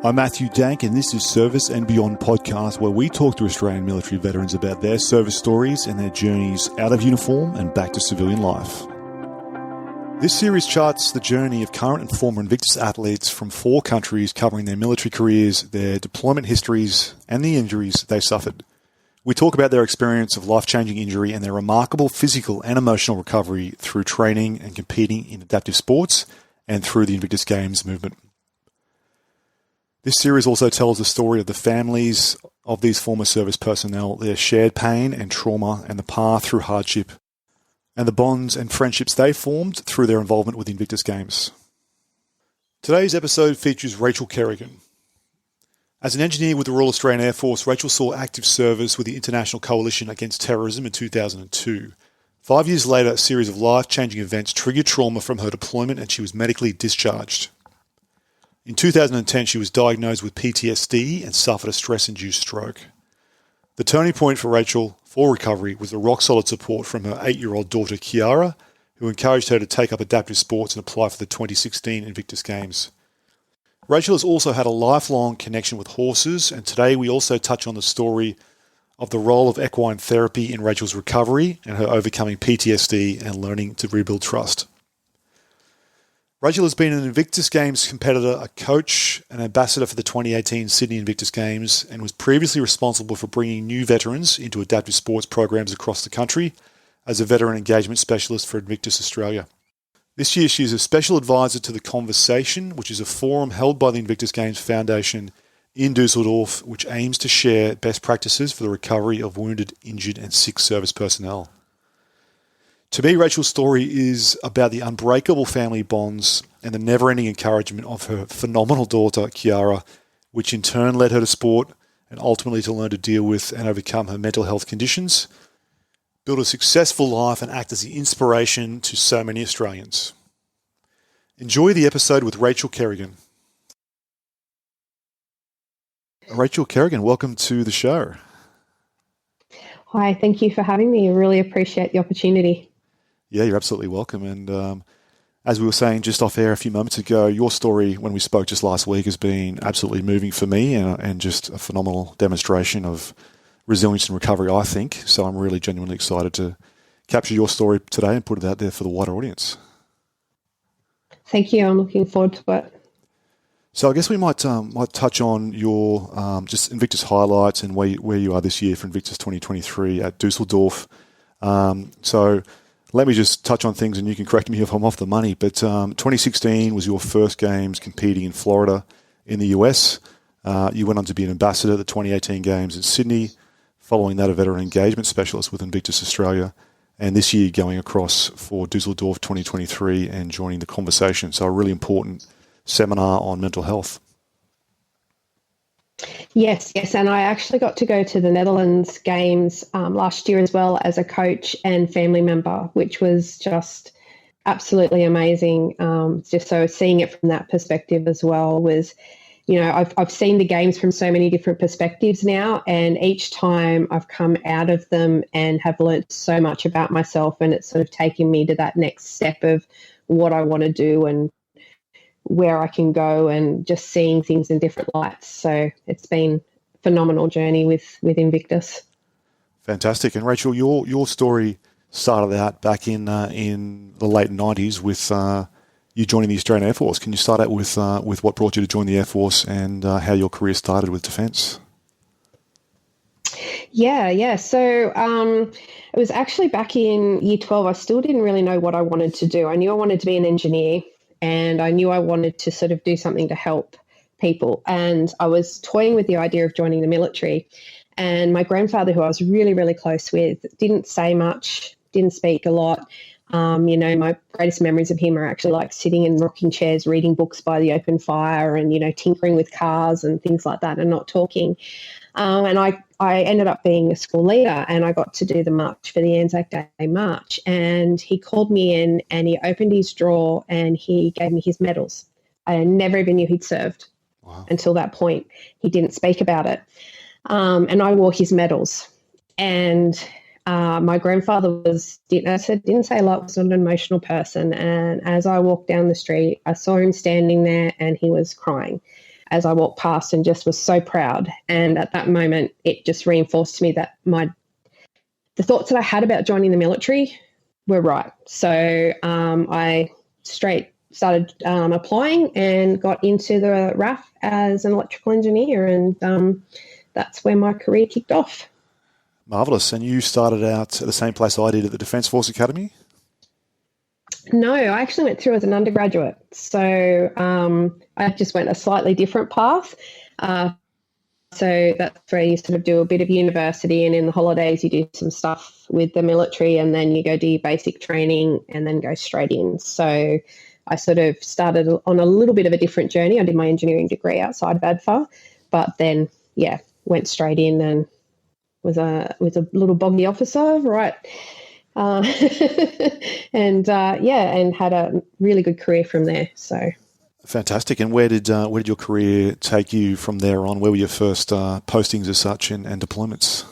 I'm Matthew Dank, and this is Service and Beyond podcast, where we talk to Australian military veterans about their service stories and their journeys out of uniform and back to civilian life. This series charts the journey of current and former Invictus athletes from 4 countries, covering their military careers, their deployment histories, and the injuries they suffered. We talk about their experience of life-changing injury and their remarkable physical and emotional recovery through training and competing in adaptive sports and through the Invictus Games movement. This series also tells the story of the families of these former service personnel, their shared pain and trauma, and the path through hardship, and the bonds and friendships they formed through their involvement with the Invictus Games. Today's episode features Rachel Kerrigan. As an engineer with the Royal Australian Air Force, Rachel saw active service with the International Coalition Against Terrorism in 2002. 5 years later, a series of life-changing events triggered trauma from her deployment, and she was medically discharged. In 2010, she was diagnosed with PTSD and suffered a stress-induced stroke. The turning point for Rachel for recovery was the rock-solid support from her 8-year-old daughter, Kiara, who encouraged her to take up adaptive sports and apply for the 2016 Invictus Games. Rachel has also had a lifelong connection with horses, and today we also touch on the story of the role of equine therapy in Rachel's recovery and her overcoming PTSD and learning to rebuild trust. Rachel has been an Invictus Games competitor, a coach, an ambassador for the 2018 Sydney Invictus Games, and was previously responsible for bringing new veterans into adaptive sports programs across the country as a veteran engagement specialist for Invictus Australia. This year she is a special advisor to The Conversation, which is a forum held by the Invictus Games Foundation in Düsseldorf, which aims to share best practices for the recovery of wounded, injured and sick service personnel. To me, Rachel's story is about the unbreakable family bonds and the never-ending encouragement of her phenomenal daughter, Kiara, which in turn led her to sport and ultimately to learn to deal with and overcome her mental health conditions, build a successful life and act as the inspiration to so many Australians. Enjoy the episode with Rachel Kerrigan. Rachel Kerrigan, welcome to the show. Hi, thank you for having me. I really appreciate the opportunity. Yeah, you're absolutely welcome. And as we were saying just off air a few moments ago, your story when we spoke just last week has been absolutely moving for me and just a phenomenal demonstration of resilience and recovery, I think. So I'm really genuinely excited to capture your story today and put it out there for the wider audience. Thank you. I'm looking forward to it. So I guess we might touch on your just Invictus highlights and where you are this year for Invictus 2023 at Düsseldorf. So let me just touch on things and you can correct me if I'm off the money, but 2016 was your first games competing in Florida in the US. You went on to be an ambassador at the 2018 Games in Sydney, following that a veteran engagement specialist with Invictus Australia, and this year going across for Düsseldorf 2023 and joining The Conversation. So a really important seminar on mental health. Yes, and I actually got to go to the Netherlands Games last year as well as a coach and family member, which was just absolutely amazing. Just so seeing it from that perspective as well was, you know, I've seen the games from so many different perspectives now, and each time I've come out of them and have learnt so much about myself, and it's sort of taken me to that next step of what I want to do and where I can go and just seeing things in different lights. So it's been a phenomenal journey with Invictus. Fantastic. And Rachel, your story started out back in the late 90s with you joining the Australian Air Force. Can you start out with what brought you to join the Air Force and how your career started with defence? Yeah. So it was actually back in year 12. I still didn't really know what I wanted to do. I knew I wanted to be an engineer, and I knew I wanted to sort of do something to help people. And I was toying with the idea of joining the military. And my grandfather, who I was really, really close with, didn't say much, didn't speak a lot. My greatest memories of him are actually like sitting in rocking chairs, reading books by the open fire and, tinkering with cars and things like that and not talking. And I ended up being a school leader, and I got to do the march for the Anzac Day march. And he called me in and he opened his drawer and he gave me his medals. I never even knew he'd served. Wow. Until that point. He didn't speak about it. And I wore his medals. And my grandfather didn't say a lot, was not an emotional person. And as I walked down the street, I saw him standing there and he was crying. as I walked past and just was so proud. And at that moment, it just reinforced to me that the thoughts that I had about joining the military were right. So I straight started applying and got into the RAF as an electrical engineer, and that's where my career kicked off. Marvellous. And you started out at the same place I did, at the Defence Force Academy? No, I actually went through as an undergraduate. So I just went a slightly different path. So that's where you sort of do a bit of university, and in the holidays you do some stuff with the military, and then you go do your basic training and then go straight in. So I sort of started on a little bit of a different journey. I did my engineering degree outside of ADFA, but then, went straight in and was a little boggy officer, right? And had a really good career from there. So fantastic. And where did your career take you from there on? Where were your first postings as such and deployments?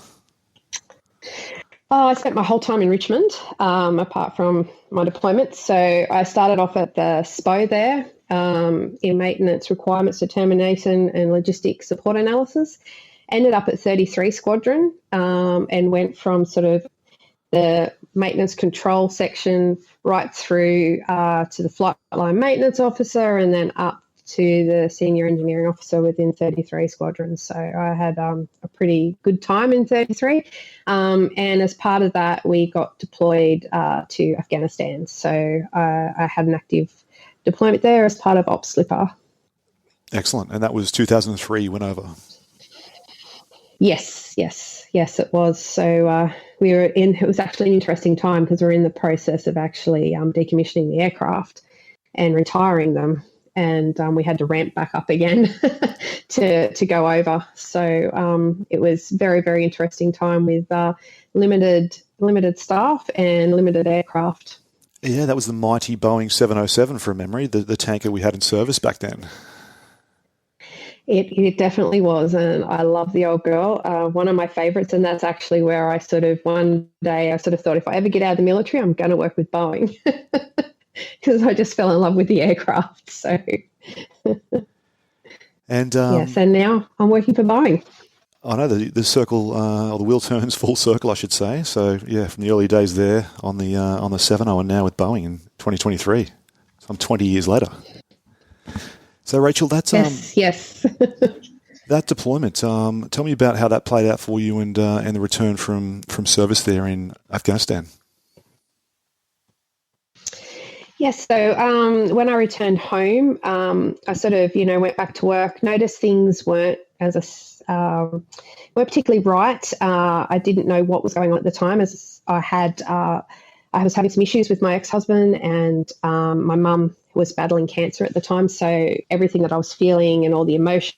I spent my whole time in Richmond, apart from my deployments. So I started off at the SPO there in maintenance requirements determination and logistics support analysis. Ended up at 33 Squadron and went from sort of the maintenance control section right through to the flight line maintenance officer, and then up to the senior engineering officer within 33 Squadrons. So I had a pretty good time in 33. And as part of that, we got deployed to Afghanistan. So I had an active deployment there as part of Ops Slipper. Excellent. And that was 2003 you went over? Yes, it was. So it was actually an interesting time because we were in the process of actually decommissioning the aircraft and retiring them. And we had to ramp back up again to go over. So it was very, very interesting time with limited staff and limited aircraft. Yeah, that was the mighty Boeing 707 from memory, the tanker we had in service back then. It definitely was, and I love the old girl. One of my favourites, and that's actually where I one day thought, if I ever get out of the military, I'm going to work with Boeing. Because I just fell in love with the aircraft. So, and yes, and now I'm working for Boeing. I know the circle, or the wheel turns full circle, I should say. So, yeah, from the early days there on the 70 and now with Boeing in 2023, some 20 years later. So, Rachel, that's yes. That deployment. Tell me about how that played out for you and the return from service there in Afghanistan. Yes, so when I returned home, I sort of, went back to work, noticed things weren't weren't particularly right. I didn't know what was going on at the time, as I was having some issues with my ex-husband, and my mum was battling cancer at the time. So everything that I was feeling and all the emotions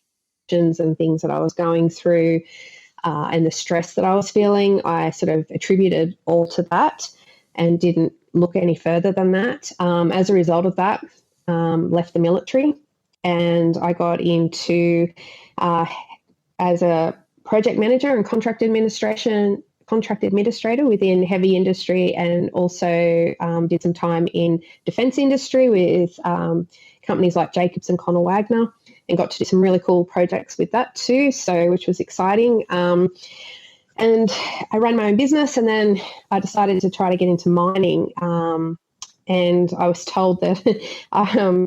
and things that I was going through and the stress that I was feeling, I sort of attributed all to that and didn't look any further than that. As a result of that, left the military, and I got into as a project manager and contract administrator within heavy industry, and also did some time in defence industry with companies like Jacobs and Connell Wagner, and got to do some really cool projects with that too, which was exciting. And I ran my own business, and then I decided to try to get into mining. And I was told that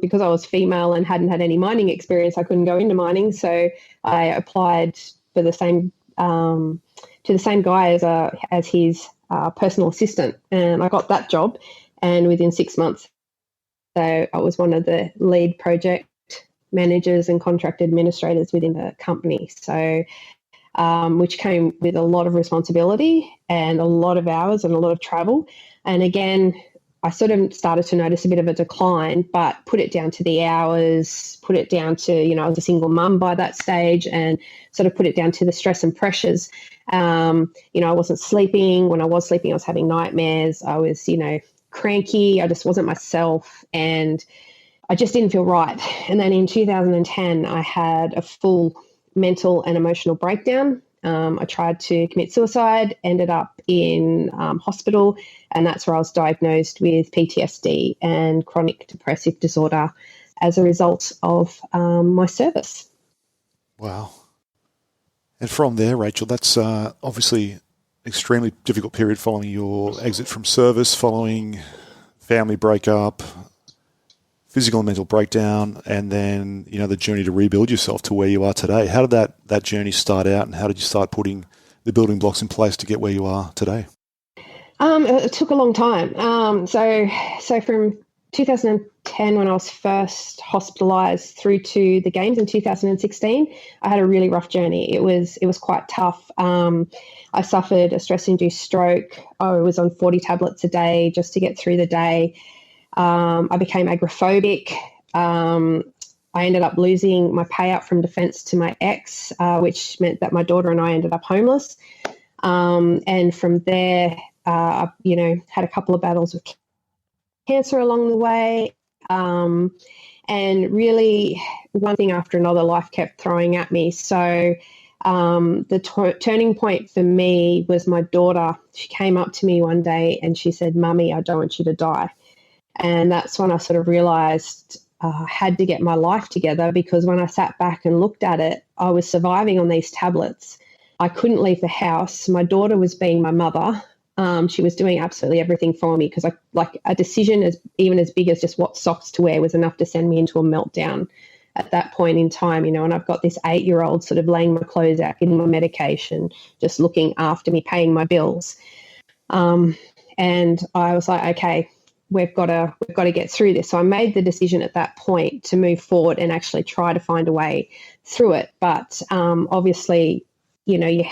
because I was female and hadn't had any mining experience, I couldn't go into mining. So I applied for the same to the same guy as his personal assistant, and I got that job. And within 6 months, so I was one of the lead project managers and contract administrators within the company. So. Which came with a lot of responsibility and a lot of hours and a lot of travel. And again, I sort of started to notice a bit of a decline, but put it down to the hours, put it down to, I was a single mum by that stage, and sort of put it down to the stress and pressures. I wasn't sleeping. When I was sleeping, I was having nightmares. I was, cranky. I just wasn't myself, and I just didn't feel right. And then in 2010, I had a full mental and emotional breakdown. I tried to commit suicide, ended up in hospital, and that's where I was diagnosed with PTSD and chronic depressive disorder as a result of my service. Wow. And from there, Rachel, that's obviously extremely difficult period following your exit from service, following family breakup, physical and mental breakdown, and then, the journey to rebuild yourself to where you are today. How did that journey start out, and how did you start putting the building blocks in place to get where you are today? It took a long time. So from 2010, when I was first hospitalised, through to the Games in 2016, I had a really rough journey. It was quite tough. I suffered a stress-induced stroke. I was on 40 tablets a day just to get through the day. I became agoraphobic. I ended up losing my payout from defence to my ex, which meant that my daughter and I ended up homeless. And from there, I, had a couple of battles with cancer along the way. And really, one thing after another, life kept throwing at me. So the turning point for me was my daughter. She came up to me one day and she said, "Mummy, I don't want you to die." And that's when I sort of realised I had to get my life together, because when I sat back and looked at it, I was surviving on these tablets. I couldn't leave the house. My daughter was being my mother. She was doing absolutely everything for me, because a decision even as big as just what socks to wear was enough to send me into a meltdown at that point in time, and I've got this 8-year-old sort of laying my clothes out, getting my medication, just looking after me, paying my bills. And I was like, okay, we've got to get through this. So I made the decision at that point to move forward and actually try to find a way through it. But obviously, your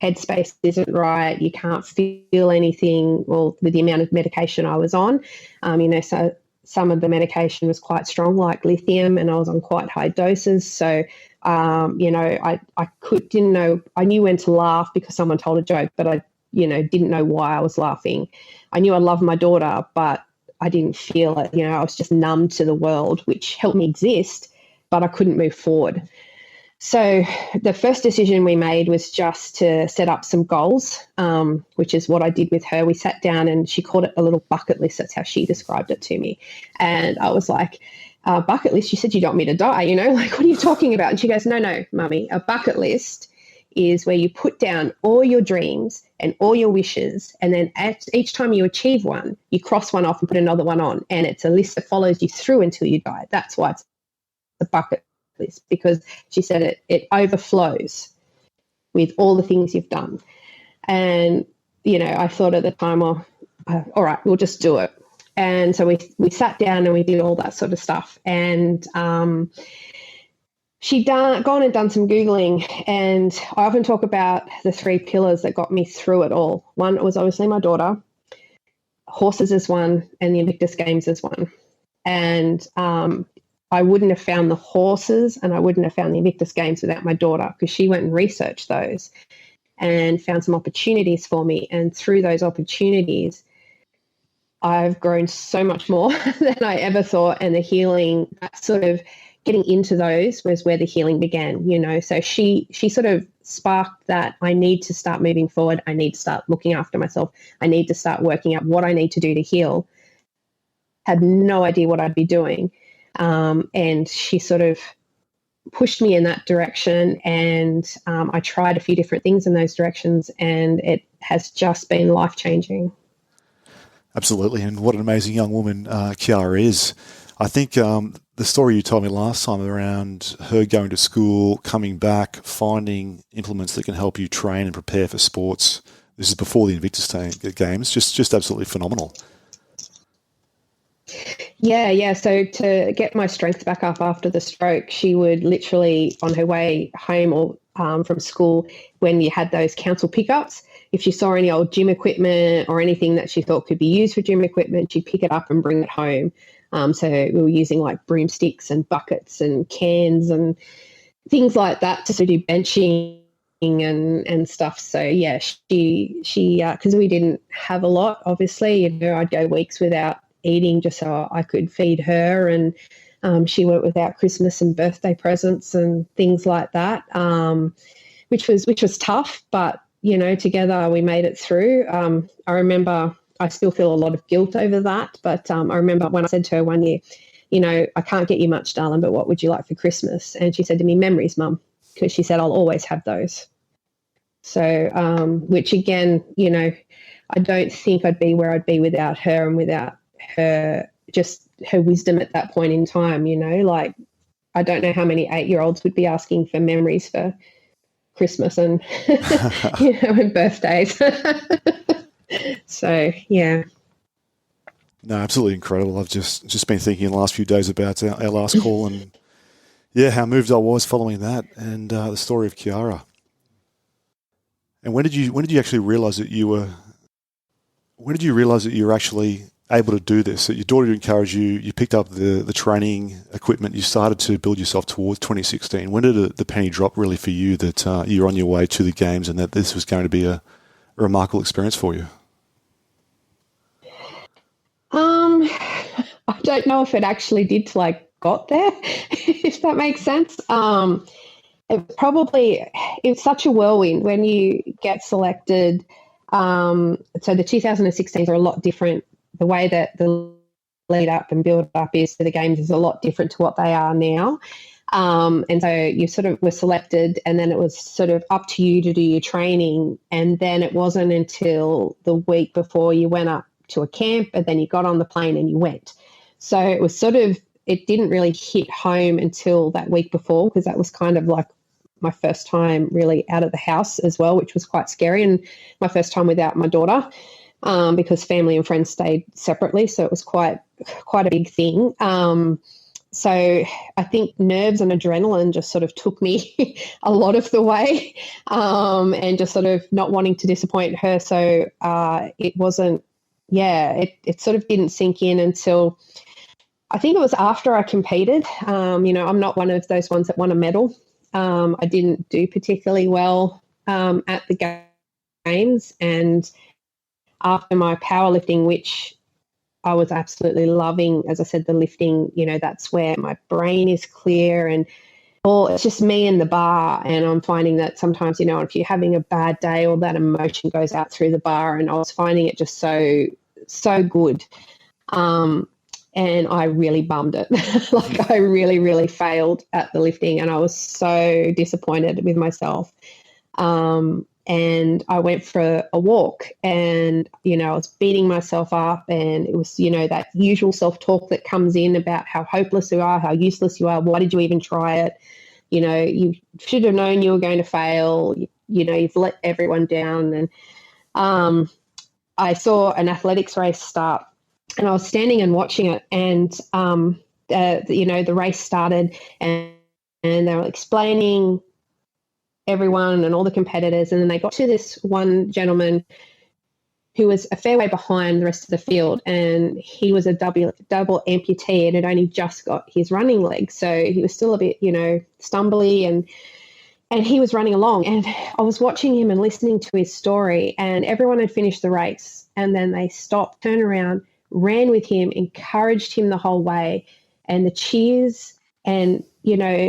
headspace isn't right. You can't feel anything, well, with the amount of medication I was on. So some of the medication was quite strong, like lithium, and I was on quite high doses. So, I didn't know. I knew when to laugh because someone told a joke, but I didn't know why I was laughing. I knew I loved my daughter, but I didn't feel it. I was just numb to the world, which helped me exist, but I couldn't move forward. So the first decision we made was just to set up some goals, which is what I did with her. We sat down and she called it a little bucket list. That's how she described it to me. And I was like, bucket list? She said, "You don't want me to die, what are you talking about?" And she goes, no, Mummy, a bucket list is where you put down all your dreams and all your wishes, and then each time you achieve one, you cross one off and put another one on, and it's a list that follows you through until you die. That's why it's a bucket list, because she said it overflows with all the things you've done. And, I thought at the time, well, all right, we'll just do it. And so we sat down and we did all that sort of stuff. And she'd gone and done some Googling, and I often talk about the 3 pillars that got me through it all. One was obviously my daughter, horses is one, and the Invictus Games is one. And I wouldn't have found the horses and I wouldn't have found the Invictus Games without my daughter, because she went and researched those and found some opportunities for me. And through those opportunities, I've grown so much more than I ever thought. And the healing, sort of getting into those, was where the healing began, So she sort of sparked that I need to start moving forward. I need to start looking after myself. I need to start working out what I need to do to heal. Had no idea what I'd be doing. And she sort of pushed me in that direction, and I tried a few different things in those directions, and it has just been life-changing. Absolutely, and what an amazing young woman Kiara is. I think the story you told me last time around her going to school, coming back, finding implements that can help you train and prepare for sports. This is before the Invictus Games, just absolutely phenomenal. Yeah. So to get my strength back up after the stroke, she would literally, on her way home or from school, when you had those council pickups, if she saw any old gym equipment or anything that she thought could be used for gym equipment, she'd pick it up and bring it home. So we were using like broomsticks and buckets and cans and things like that to do benching and stuff. So yeah, she because we didn't have a lot, obviously, I'd go weeks without eating just so I could feed her, and she went without Christmas and birthday presents and things like that, which was tough, but together we made it through. I remember, I still feel a lot of guilt over that, but I remember when I said to her one year, I can't get you much, darling, but what would you like for Christmas? And she said to me, memories, Mum, because she said, I'll always have those. So, which again, I don't think I'd be where I'd be without her, and without her, just her wisdom at that point in time, like I don't know how many 8-year-olds would be asking for memories for Christmas and, and birthdays. So, yeah. No, absolutely incredible. I've just been thinking in the last few days about our last call and, how moved I was following that, and the story of Kiara. And when did you actually realise that you were? When did you realise that you were actually able to do this? That your daughter encouraged you. You picked up the training equipment. You started to build yourself towards 2016. When did the penny drop really for you that you're on your way to the games and that this was going to be a remarkable experience for you? I don't know if it actually did till I got there, if that makes sense. It's such a whirlwind when you get selected. So the 2016s are a lot different. The way that the lead up and build up is to the games is a lot different to what they are now. And so you sort of were selected, and then it was sort of up to you to do your training. And then it wasn't until the week before you went up to a camp, and then you got on the plane and you went. So it was it didn't really hit home until that week before, because that was kind of like my first time really out of the house as well, which was quite scary, and my first time without my daughter, because family and friends stayed separately. So it was quite a big thing. So I think nerves and adrenaline just sort of took me a lot of the way, and just sort of not wanting to disappoint her. So it wasn't, it sort of didn't sink in until I think it was after I competed. I'm not one of those ones that won a medal. I didn't do particularly well at the games, and after my powerlifting, which I was absolutely loving, as I said, the lifting, that's where my brain is clear, and it's just me and the bar. And I'm finding that sometimes, if you're having a bad day, all that emotion goes out through the bar, and I was finding it just so good. And I really bummed it. Like I really, really failed at the lifting, and I was so disappointed with myself. And I went for a walk, and, I was beating myself up, and it was, that usual self-talk that comes in about how hopeless you are, how useless you are. Why did you even try it? You should have known you were going to fail. You've let everyone down. And I saw an athletics race start, and I was standing and watching it, and, the race started, and they were explaining everyone and all the competitors, and then they got to this one gentleman who was a fair way behind the rest of the field, and he was a double amputee and had only just got his running leg, so he was still a bit stumbly, and he was running along, and I was watching him and listening to his story, and everyone had finished the race, and then they stopped, turned around, ran with him, encouraged him the whole way, and the cheers and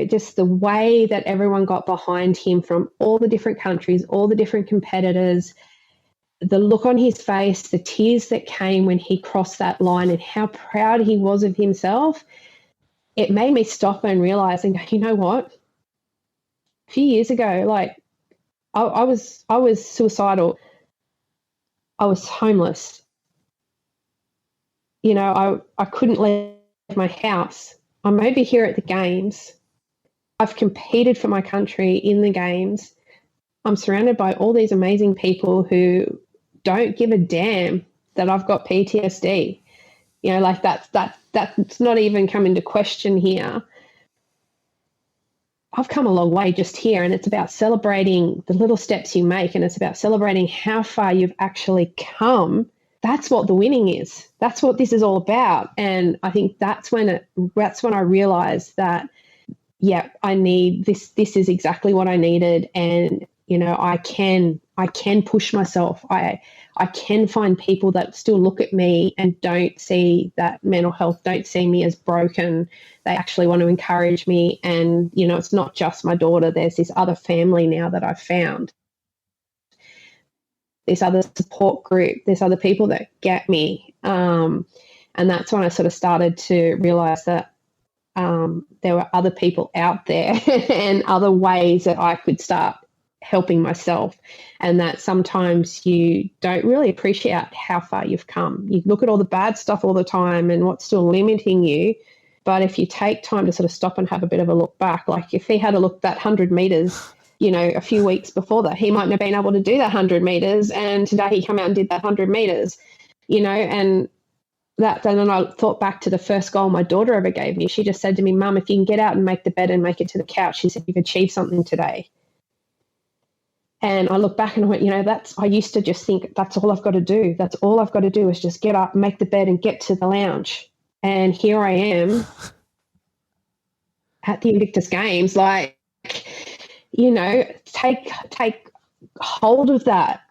just the way that everyone got behind him from all the different countries, all the different competitors, the look on his face, the tears that came when he crossed that line, and how proud he was of himself, it made me stop and realize and go, you know what? A few years ago, like I was suicidal. I was homeless. I couldn't leave my house. I'm over here at the games. I've competed for my country in the games. I'm surrounded by all these amazing people who don't give a damn that I've got PTSD. That's not even come into question here. I've come a long way just here, and it's about celebrating the little steps you make, and it's about celebrating how far you've actually come. That's what the winning is. That's what this is all about. And I think that's when I realized that, I need this. This is exactly what I needed. And, I can push myself. I can find people that still look at me and don't see that mental health, don't see me as broken. They actually want to encourage me. And, it's not just my daughter. There's this other family now that I've found. This other support group, there's other people that get me. And And that's when I sort of started to realize that there were other people out there and other ways that I could start helping myself, and that sometimes you don't really appreciate how far you've come. You look at all the bad stuff all the time and what's still limiting you. But if you take time to sort of stop and have a bit of a look back, like if he had a look that 100 meters, a few weeks before that, he mightn't have been able to do that 100 meters. And today he came out and did that 100 meters, and then I thought back to the first goal my daughter ever gave me. She just said to me, "Mum, if you can get out and make the bed and make it to the couch," she said, "you've achieved something today." And I look back and I went, I used to just think that's all I've got to do. That's all I've got to do is just get up, make the bed and get to the lounge. And here I am at the Invictus Games, take hold of that,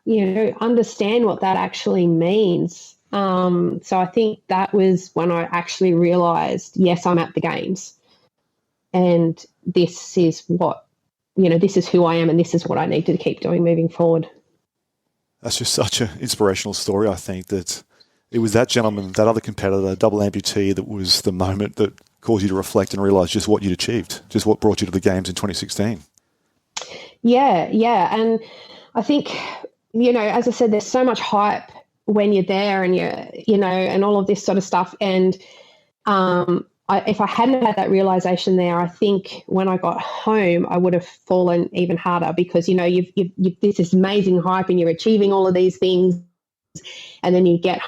understand what that actually means. So I think that was when I actually realized, yes, I'm at the Games. And this is this is who I am and this is what I need to keep doing moving forward. That's just such an inspirational story. I think that it was that gentleman, that other competitor, double amputee, that was the moment that caused you to reflect and realise just what you'd achieved, just what brought you to the Games in 2016. Yeah. And I think, as I said, there's so much hype when you're there and and all of this sort of stuff. And if I hadn't had that realization there, I think when I got home, I would have fallen even harder because, you've this amazing hype and you're achieving all of these things. And then you get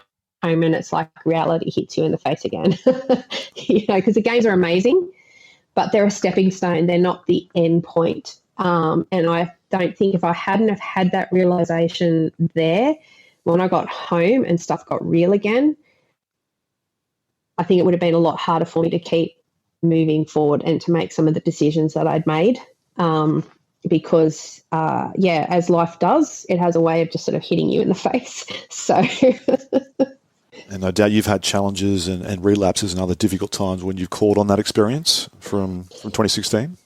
home and it's like reality hits you in the face again, because the Games are amazing, but they're a stepping stone. They're not the end point. And I don't think if I hadn't have had that realization there, when I got home and stuff got real again, I think it would have been a lot harder for me to keep moving forward and to make some of the decisions that I'd made because, as life does, it has a way of just sort of hitting you in the face. So, and no doubt you've had challenges and relapses and other difficult times when you've called on that experience from 2016.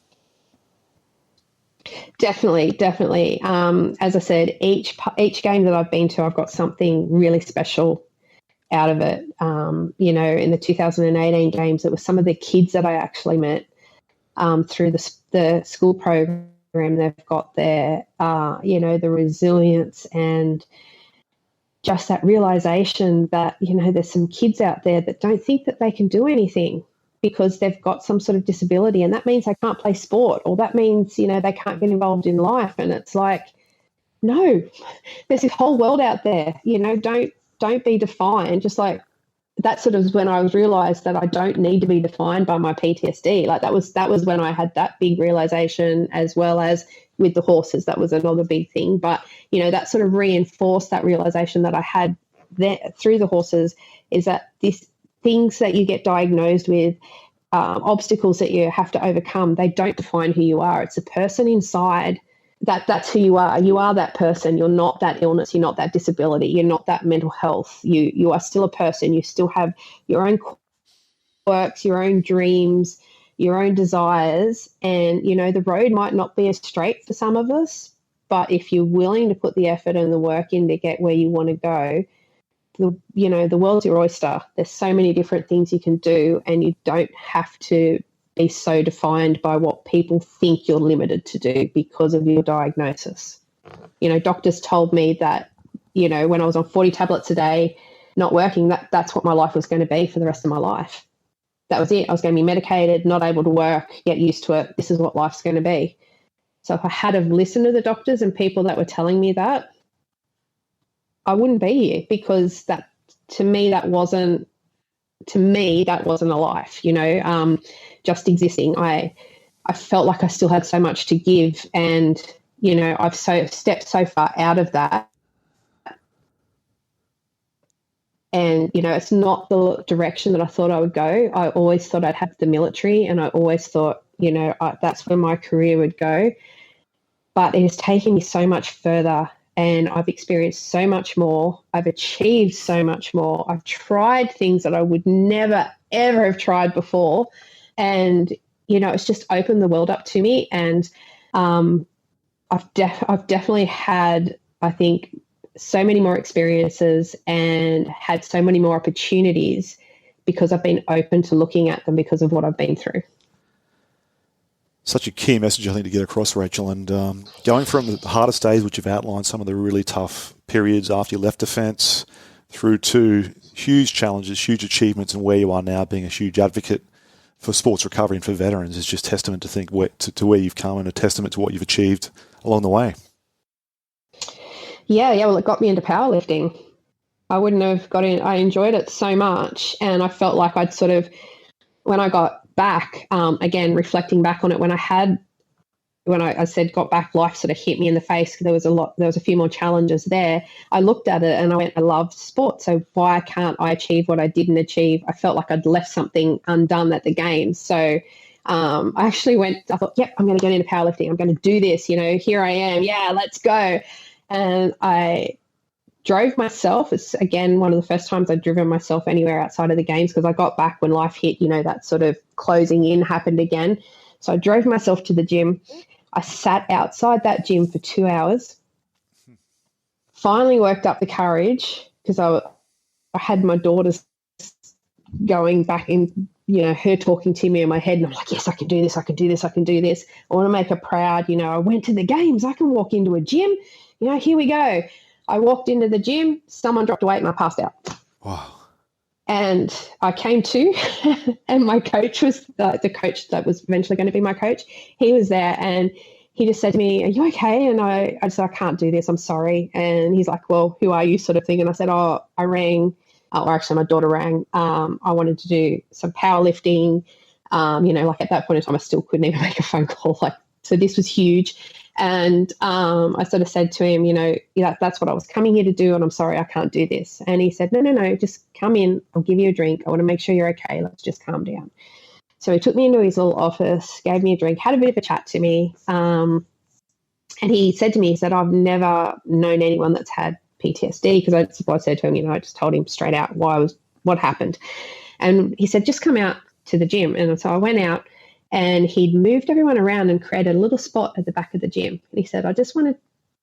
Definitely. As I said, each game that I've been to, I've got something really special out of it. In the 2018 Games, it was some of the kids that I actually met through the school program. They've got their, the resilience and just that realization that, there's some kids out there that don't think that they can do anything because they've got some sort of disability, and that means they can't play sport, or that means, they can't get involved in life. And it's like, no, there's this whole world out there, don't be defined. Just like that sort of when I realized that I don't need to be defined by my PTSD. Like that was when I had that big realization, as well as with the horses. That was another big thing. But, that sort of reinforced that realization that I had there through the horses, is that these things that you get diagnosed with, obstacles that you have to overcome, they don't define who you are. It's a person inside. That's who you are. You are that person. You're not that illness. You're not that disability. You're not that mental health. You are still a person. You still have your own quirks, your own dreams, your own desires. And, the road might not be as straight for some of us, but if you're willing to put the effort and the work in to get where you want to go, the world's your oyster. There's so many different things you can do, and you don't have to be so defined by what people think you're limited to do because of your diagnosis. Doctors told me that, when I was on 40 tablets a day, not working, that's what my life was going to be for the rest of my life. That was it. I was going to be medicated, not able to work, get used to it. This is what life's going to be. So if I had have listened to the doctors and people that were telling me that, I wouldn't be here, because to me that wasn't a life, just existing. I felt like I still had so much to give, and I've stepped so far out of that, and it's not the direction that I thought I would go. I always thought I'd have the military, and I always thought that's where my career would go, but it has taken me so much further. And I've experienced so much more. I've achieved so much more. I've tried things that I would never, ever have tried before. And, it's just opened the world up to me. And I've definitely had, I think, so many more experiences and had so many more opportunities because I've been open to looking at them because of what I've been through. Such a key message, I think, to get across, Rachel. And going from the hardest days, which you've outlined, some of the really tough periods after you left defence, through to huge challenges, huge achievements, and where you are now being a huge advocate for sports recovery and for veterans is just testament to where you've come and a testament to what you've achieved along the way. Yeah. Well, it got me into powerlifting. I wouldn't have got in. I enjoyed it so much, and I felt like I'd sort of, when I got back, again, reflecting back on it, when I said got back, life sort of hit me in the face. There was a few more challenges there. I looked at it and I went, I love sport, so why can't I achieve what I didn't achieve? I felt like I'd left something undone at the games. So I actually I thought, yep, I'm going to get into powerlifting. I'm going to do this. Here I am. Yeah, let's go. And I drove myself. It's, again, one of the first times I'd driven myself anywhere outside of the games, because I got back when life hit, that sort of closing in happened again. So I drove myself to the gym. I sat outside that gym for 2 hours, finally worked up the courage, because I had my daughters going back in, her talking to me in my head, and I'm like, yes, I can do this, I can do this, I can do this. I want to make her proud. I went to the games. I can walk into a gym. Here we go. I walked into the gym, someone dropped a weight and I passed out. Wow. And I came to, and my coach was the coach that was eventually going to be my coach. He was there, and he just said to me, "Are you okay?" And I said, "I can't do this. I'm sorry." And he's like, "Well, who are you?" sort of thing. And I said, "Oh, I rang, or actually my daughter rang. I wanted to do some powerlifting. Like at that point in time, I still couldn't even make a phone call. So this was huge." And I sort of said to him, that's what I was coming here to do, and I'm sorry I can't do this. And he said, no, just come in. I'll give you a drink. I want to make sure you're okay. Let's just calm down. So he took me into his little office, gave me a drink, had a bit of a chat to me. And he said to me, I've never known anyone that's had PTSD, because that's what I said to him. I just told him straight out what happened. And he said, just come out to the gym. And so I went out. And he'd moved everyone around and created a little spot at the back of the gym. And he said, I just want to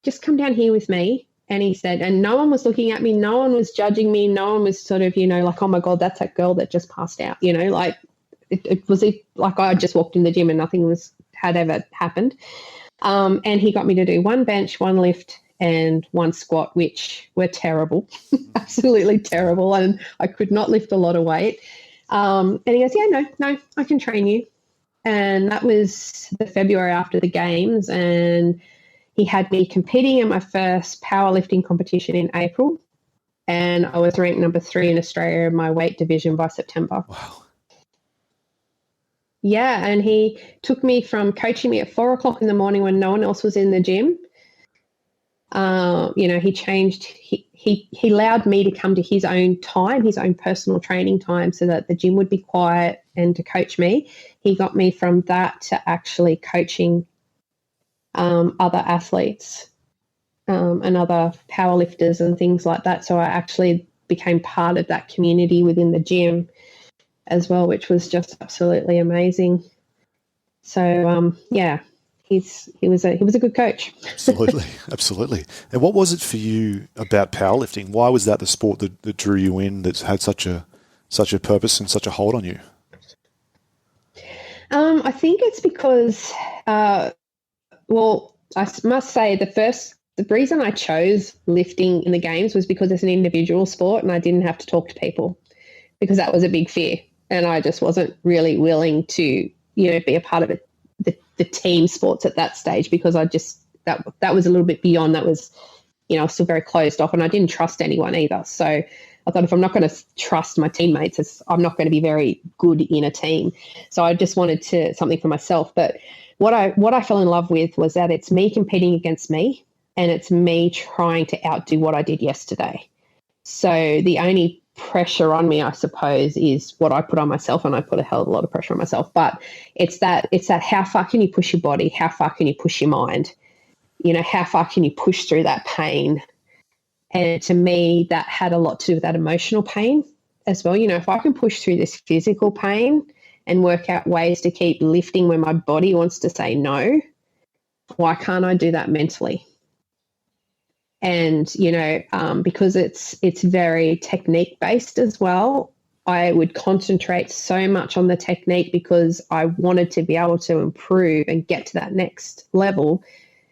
just come down here with me. And he said, and no one was looking at me. No one was judging me. No one was sort of, like, oh my God, that's that girl that just passed out. Like it was like I just walked in the gym and nothing had ever happened. And he got me to do one bench, one lift, and one squat, which were terrible, absolutely terrible. And I could not lift a lot of weight. And he goes, yeah, no, I can train you. And that was the February after the games, and he had me competing in my first powerlifting competition in April, and I was ranked number 3 in Australia in my weight division by September. Wow. Yeah, and he took me from coaching me at 4 o'clock in the morning when no one else was in the gym. He changed. He allowed me to come to his own time, his own personal training time, so that the gym would be quiet and to coach me. He got me from that to actually coaching other athletes and other powerlifters and things like that. So I actually became part of that community within the gym as well, which was just absolutely amazing. So he was a good coach. Absolutely. And what was it for you about powerlifting? Why was that the sport that drew you in, that's had such a purpose and such a hold on you? I think it's because, I must say the reason I chose lifting in the games was because it's an individual sport and I didn't have to talk to people, because that was a big fear. And I just wasn't really willing to, be a part of it. The team sports at that stage, because I just that was a little bit beyond. That was, I was still very closed off, and I didn't trust anyone either. So I thought, if I'm not going to trust my teammates, I'm not going to be very good in a team. So I just wanted something for myself. But what I fell in love with was that it's me competing against me, and it's me trying to outdo what I did yesterday. So the only pressure on me, I suppose, is what I put on myself, and I put a hell of a lot of pressure on myself. But it's that how far can you push your body? How far can you push your mind? How far can you push through that pain? And to me, that had a lot to do with that emotional pain as well. If I can push through this physical pain and work out ways to keep lifting when my body wants to say no, why can't I do that mentally? And, because it's very technique based as well, I would concentrate so much on the technique because I wanted to be able to improve and get to that next level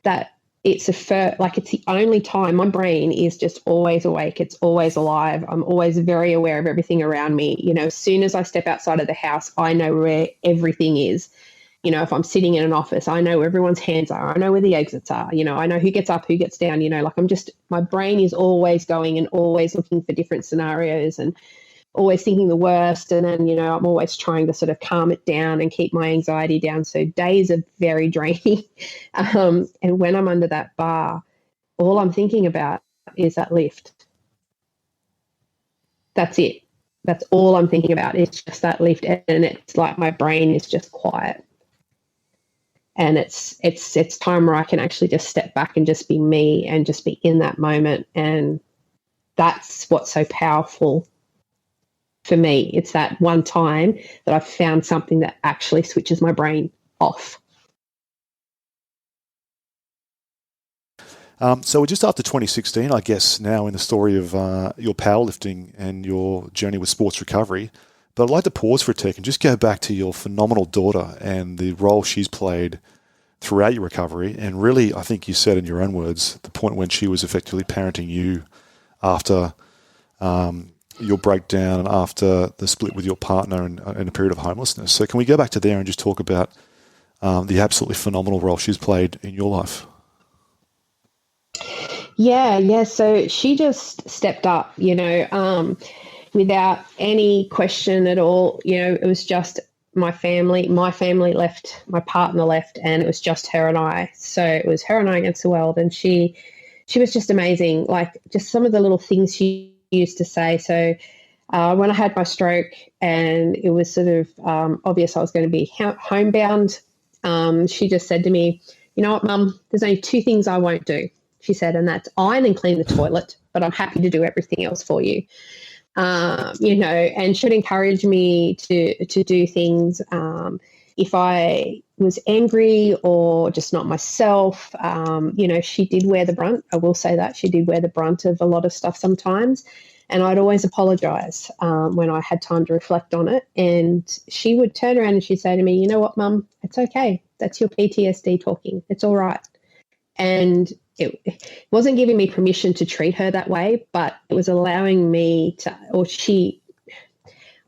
that it's the only time my brain is just always awake. It's always alive. I'm always very aware of everything around me. As soon as I step outside of the house, I know where everything is. If I'm sitting in an office, I know where everyone's hands are. I know where the exits are. I know who gets up, who gets down. My brain is always going and always looking for different scenarios and always thinking the worst. And then, I'm always trying to sort of calm it down and keep my anxiety down. So days are very draining. And when I'm under that bar, all I'm thinking about is that lift. That's it. That's all I'm thinking about. It's just that lift. And it's like my brain is just quiet. And it's time where I can actually just step back and just be me and just be in that moment. And that's what's so powerful for me. It's that one time that I've found something that actually switches my brain off. So we're just after 2016, I guess, now in the story of your powerlifting and your journey with sports recovery. But I'd like to pause for a take and just go back to your phenomenal daughter and the role she's played throughout your recovery. And really, I think you said in your own words, the point when she was effectively parenting you after your breakdown and after the split with your partner and a period of homelessness. So can we go back to there and just talk about the absolutely phenomenal role she's played in your life? Yeah. So she just stepped up, without any question at all. It was just my family left, my partner left, and it was just her and I. So it was her and I against the world. And she was just amazing. Like just some of the little things she used to say. So when I had my stroke and it was sort of obvious I was going to be homebound, she just said to me, "You know what, Mum, there's only two things I won't do," she said, "and that's iron and clean the toilet, but I'm happy to do everything else for you." And she would encourage me to do things if I was angry or just not myself. She did wear the brunt. I will say that she did wear the brunt of a lot of stuff sometimes. And I'd always apologize when I had time to reflect on it. And she would turn around and she'd say to me, "You know what, Mum, it's okay. That's your PTSD talking. It's all right." And it wasn't giving me permission to treat her that way, but it was allowing me to,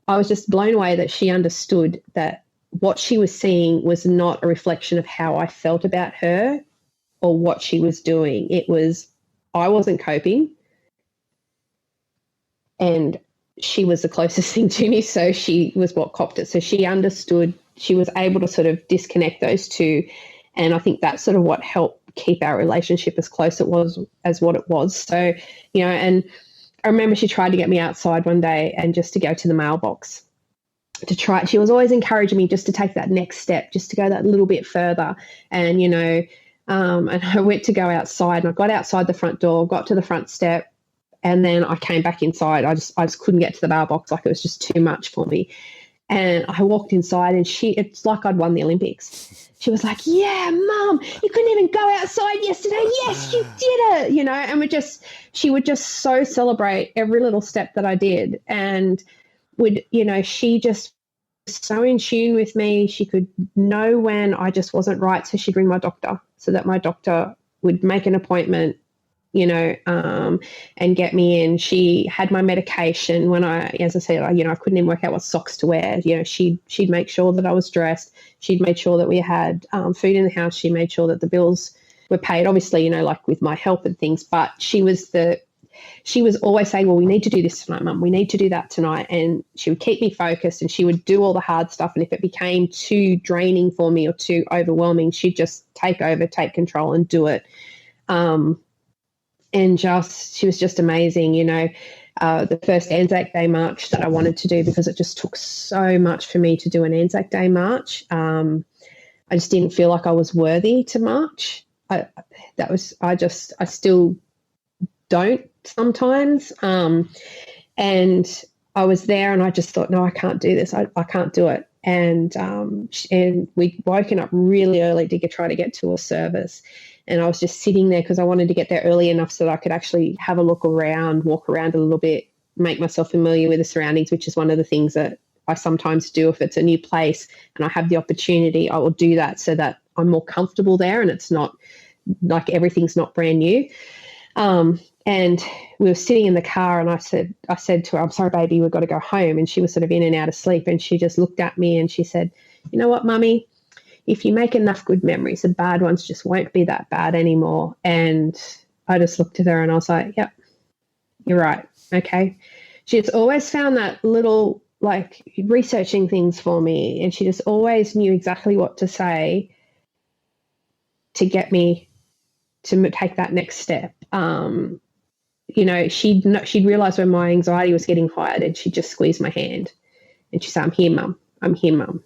I was just blown away that she understood that what she was seeing was not a reflection of how I felt about her or what she was doing. It was, I wasn't coping and she was the closest thing to me. So she was what copped it. So she understood, she was able to sort of disconnect those two. And I think that's sort of what helped keep our relationship as close as what it was. So, and I remember she tried to get me outside one day and just to go to the mailbox to try. She was always encouraging me just to take that next step, just to go that little bit further. And, and I went to go outside and I got outside the front door, got to the front step, and then I came back inside. I just couldn't get to the mailbox. Like it was just too much for me. And I walked inside and it's like I'd won the Olympics. She was like, "Yeah, Mum, you couldn't even go outside yesterday. Yes, you did it." And she would just so celebrate every little step that I did. And she just was so in tune with me. She could know when I just wasn't right. So she'd ring my doctor so that my doctor would make an appointment, and get me in. She had my medication when as I said, I couldn't even work out what socks to wear. She'd make sure that I was dressed. She'd made sure that we had food in the house. She made sure that the bills were paid, obviously, like with my help and things. But she was always saying, "Well, we need to do this tonight, Mum. We need to do that tonight." And she would keep me focused and she would do all the hard stuff. And if it became too draining for me or too overwhelming, she'd just take control and do it. And she was just amazing, the first Anzac Day march that I wanted to do because it just took so much for me to do an Anzac Day march. I just didn't feel like I was worthy to march. I still don't sometimes. And I was there and I just thought, no, I can't do this. I can't do it. And we'd woken up really early to try to get to a service. And I was just sitting there because I wanted to get there early enough so that I could actually have a look around, walk around a little bit, make myself familiar with the surroundings, which is one of the things that I sometimes do. If it's a new place and I have the opportunity, I will do that so that I'm more comfortable there and it's not like everything's not brand new. And we were sitting in the car and I said to her, I'm sorry, baby, we've got to go home. And she was sort of in and out of sleep. And she just looked at me and she said, you know what, Mummy, if you make enough good memories, the bad ones just won't be that bad anymore. And I just looked at her and I was like, yep, you're right. Okay. She's always found that little, like, researching things for me. And she just always knew exactly what to say to get me to take that next step. You know, she'd realised when my anxiety was getting higher and she'd just squeeze my hand and she'd say, I'm here, Mum. I'm here, Mum.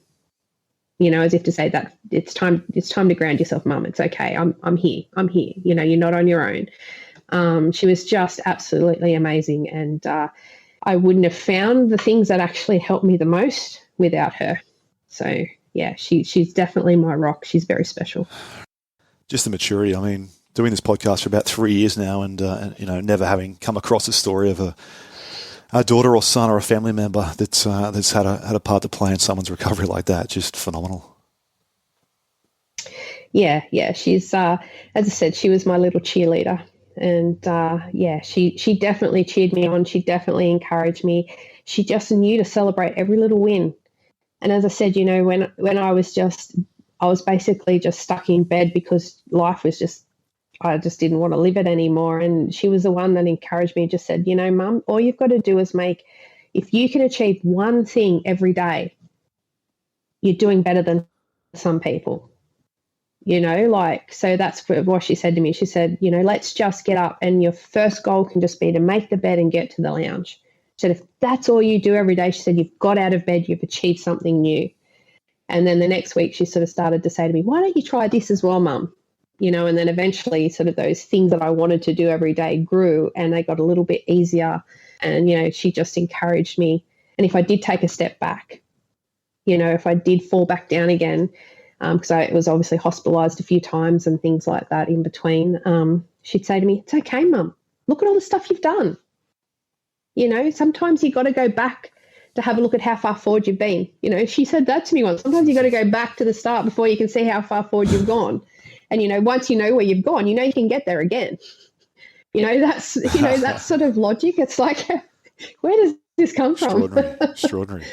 You know, as if to say that it's time to ground yourself, Mum. It's okay. I'm here. I'm here. You know, you're not on your own. She was just absolutely amazing. And I wouldn't have found the things that actually helped me the most without her. So, yeah, she's definitely my rock. She's very special. Just the maturity. I mean, doing this podcast for about 3 years now and you know, never having come across a story of a daughter or son or a family member that's had a part to play in someone's recovery like that. Just phenomenal. Yeah. She's, as I said, she was my little cheerleader. And, she definitely cheered me on. She definitely encouraged me. She just knew to celebrate every little win. And as I said, you know, when I was basically just stuck in bed because life was I just didn't want to live it anymore. And she was the one that encouraged me, just said, you know, Mum, all you've got to do is if you can achieve one thing every day, you're doing better than some people, you know, like, so that's what she said to me. She said, you know, let's just get up and your first goal can just be to make the bed and get to the lounge. She said, if that's all you do every day, she said, you've got out of bed, you've achieved something new. And then the next week she sort of started to say to me, why don't you try this as well, Mum? You know, and then eventually sort of those things that I wanted to do every day grew and they got a little bit easier. And, you know, she just encouraged me. And if I did take a step back, you know, if I did fall back down again, because I was obviously hospitalised a few times and things like that in between, she'd say to me, it's okay, Mum, look at all the stuff you've done. You know, sometimes you got to go back to have a look at how far forward you've been. You know, she said that to me once. Sometimes you got to go back to the start before you can see how far forward you've gone. And, you know, once you know where you've gone, you know you can get there again. You know, that's sort of logic. It's like, where does this come from? Extraordinary.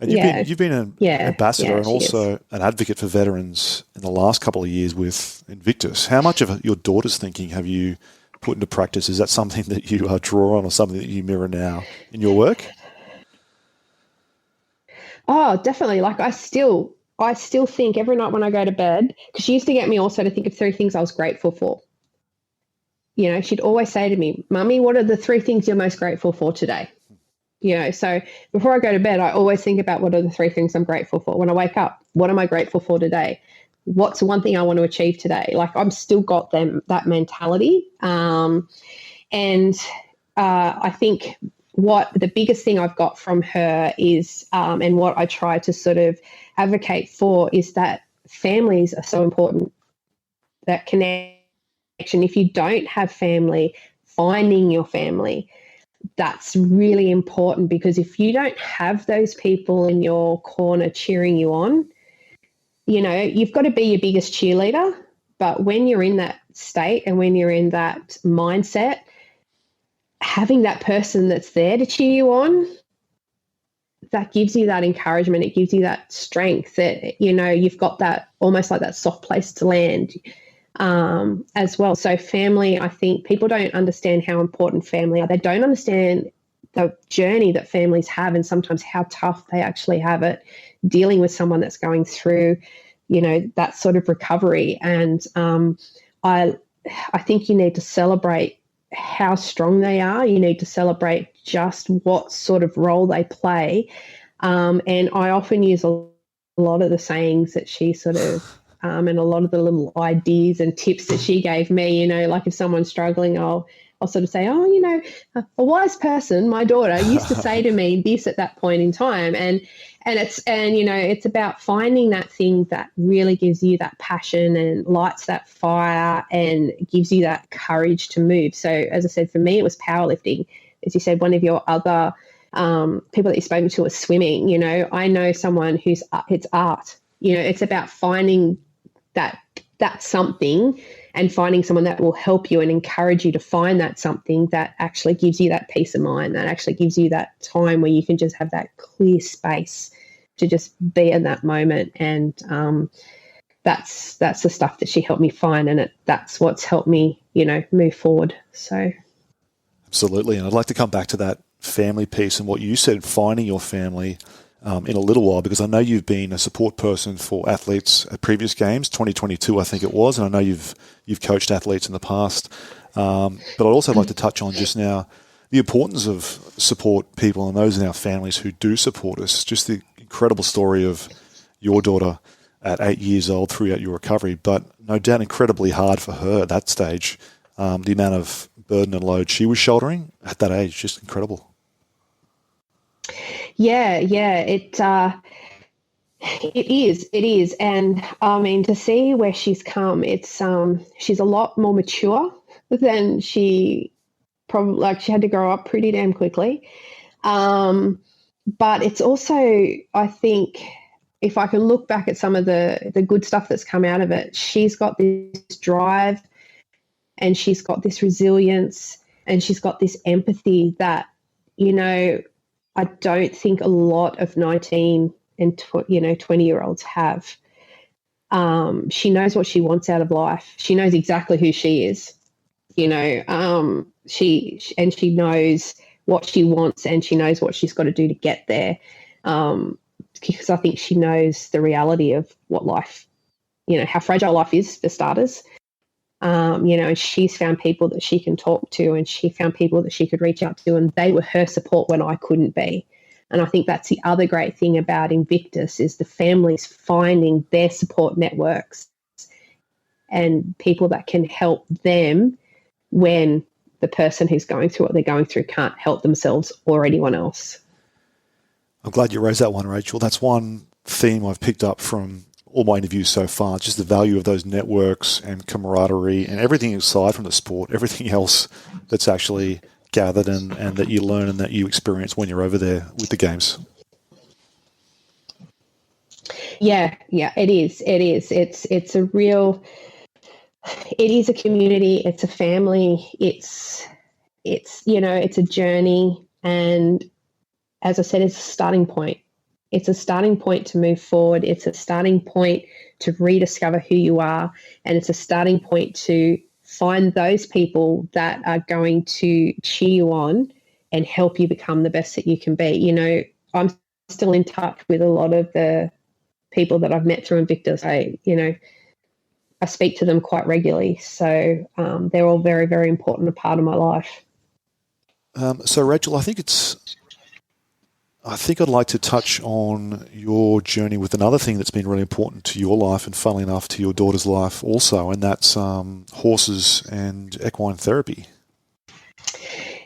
And you've been an ambassador and also an advocate for veterans in the last couple of years with Invictus. How much of your daughter's thinking have you put into practice? Is that something that you draw on or something that you mirror now in your work? Oh, definitely. Like I still think every night when I go to bed, because she used to get me also to think of 3 things I was grateful for. You know, she'd always say to me, Mummy, what are the 3 things you're most grateful for today? You know, so before I go to bed, I always think about what are the 3 things I'm grateful for. When I wake up, what am I grateful for today? What's the one thing I want to achieve today? Like I've still got that mentality. I think what the biggest thing I've got from her is, and what I try to sort of advocate for, is that families are so important. That connection. If you don't have family, finding your family, that's really important, because if you don't have those people in your corner cheering you on, you know, you've got to be your biggest cheerleader. But when you're in that state and when you're in that mindset, having that person that's there to cheer you on, that gives you that encouragement. It gives you that strength that, you know, you've got that almost like that soft place to land as well. So family, I think people don't understand how important family are. They don't understand the journey that families have and sometimes how tough they actually have it dealing with someone that's going through, you know, that sort of recovery. And I think you need to celebrate how strong they are. You need to celebrate just what sort of role they play. And I often use a lot of the sayings that she sort of, and a lot of the little ideas and tips that she gave me, you know, like if someone's struggling, I'll sort of say, oh, you know, a wise person, my daughter, used to say to me this at that point in time. And you know, it's about finding that thing that really gives you that passion and lights that fire and gives you that courage to move. So as I said, for me, it was powerlifting. as you said, one of your other people that you've spoken to is swimming. You know, I know someone who's, it's art. You know, it's about finding that something and finding someone that will help you and encourage you to find that something that actually gives you that peace of mind, that actually gives you that time where you can just have that clear space to just be in that moment. And that's the stuff that she helped me find, and that's what's helped me, you know, move forward. So absolutely. And I'd like to come back to that family piece and what you said, finding your family in a little while, because I know you've been a support person for athletes at previous games, 2022 I think it was, and I know you've coached athletes in the past. But I'd also like to touch on just now the importance of support people and those in our families who do support us. Just the incredible story of your daughter at 8 years old throughout your recovery, but no doubt incredibly hard for her at that stage. The amount of burden and load she was shouldering at that age, just incredible. Yeah, it is, and I mean, to see where she's come, it's she's a lot more mature than she probably, like, she had to grow up pretty damn quickly, but it's also, I think, if I can look back at some of the good stuff that's come out of it, she's got this drive and she's got this resilience and she's got this empathy that, you know, I don't think a lot of 19 and 20-year-olds have. She knows what she wants out of life. She knows exactly who she is. You know, she knows what she wants, and she knows what she's got to do to get there. Because I think she knows the reality of what life, you know, how fragile life is for starters. You know, and she's found people that she can talk to, and she found people that she could reach out to, and they were her support when I couldn't be. And I think that's the other great thing about Invictus, is the families finding their support networks and people that can help them when the person who's going through what they're going through can't help themselves or anyone else. I'm glad you raised that one, Rachel. That's one theme I've picked up from all my interviews so far, just the value of those networks and camaraderie and everything aside from the sport, everything else that's actually gathered and that you learn and that you experience when you're over there with the games. Yeah, it is. It's a real, it is a community, it's a family, it's you know, it's a journey, and as I said, it's a starting point. It's a starting point to move forward. It's a starting point to rediscover who you are. And it's a starting point to find those people that are going to cheer you on and help you become the best that you can be. You know, I'm still in touch with a lot of the people that I've met through Invictus. I speak to them quite regularly. So they're all very, very important, a part of my life. So Rachel, I think I'd like to touch on your journey with another thing that's been really important to your life and, funnily enough, to your daughter's life also, and that's horses and equine therapy.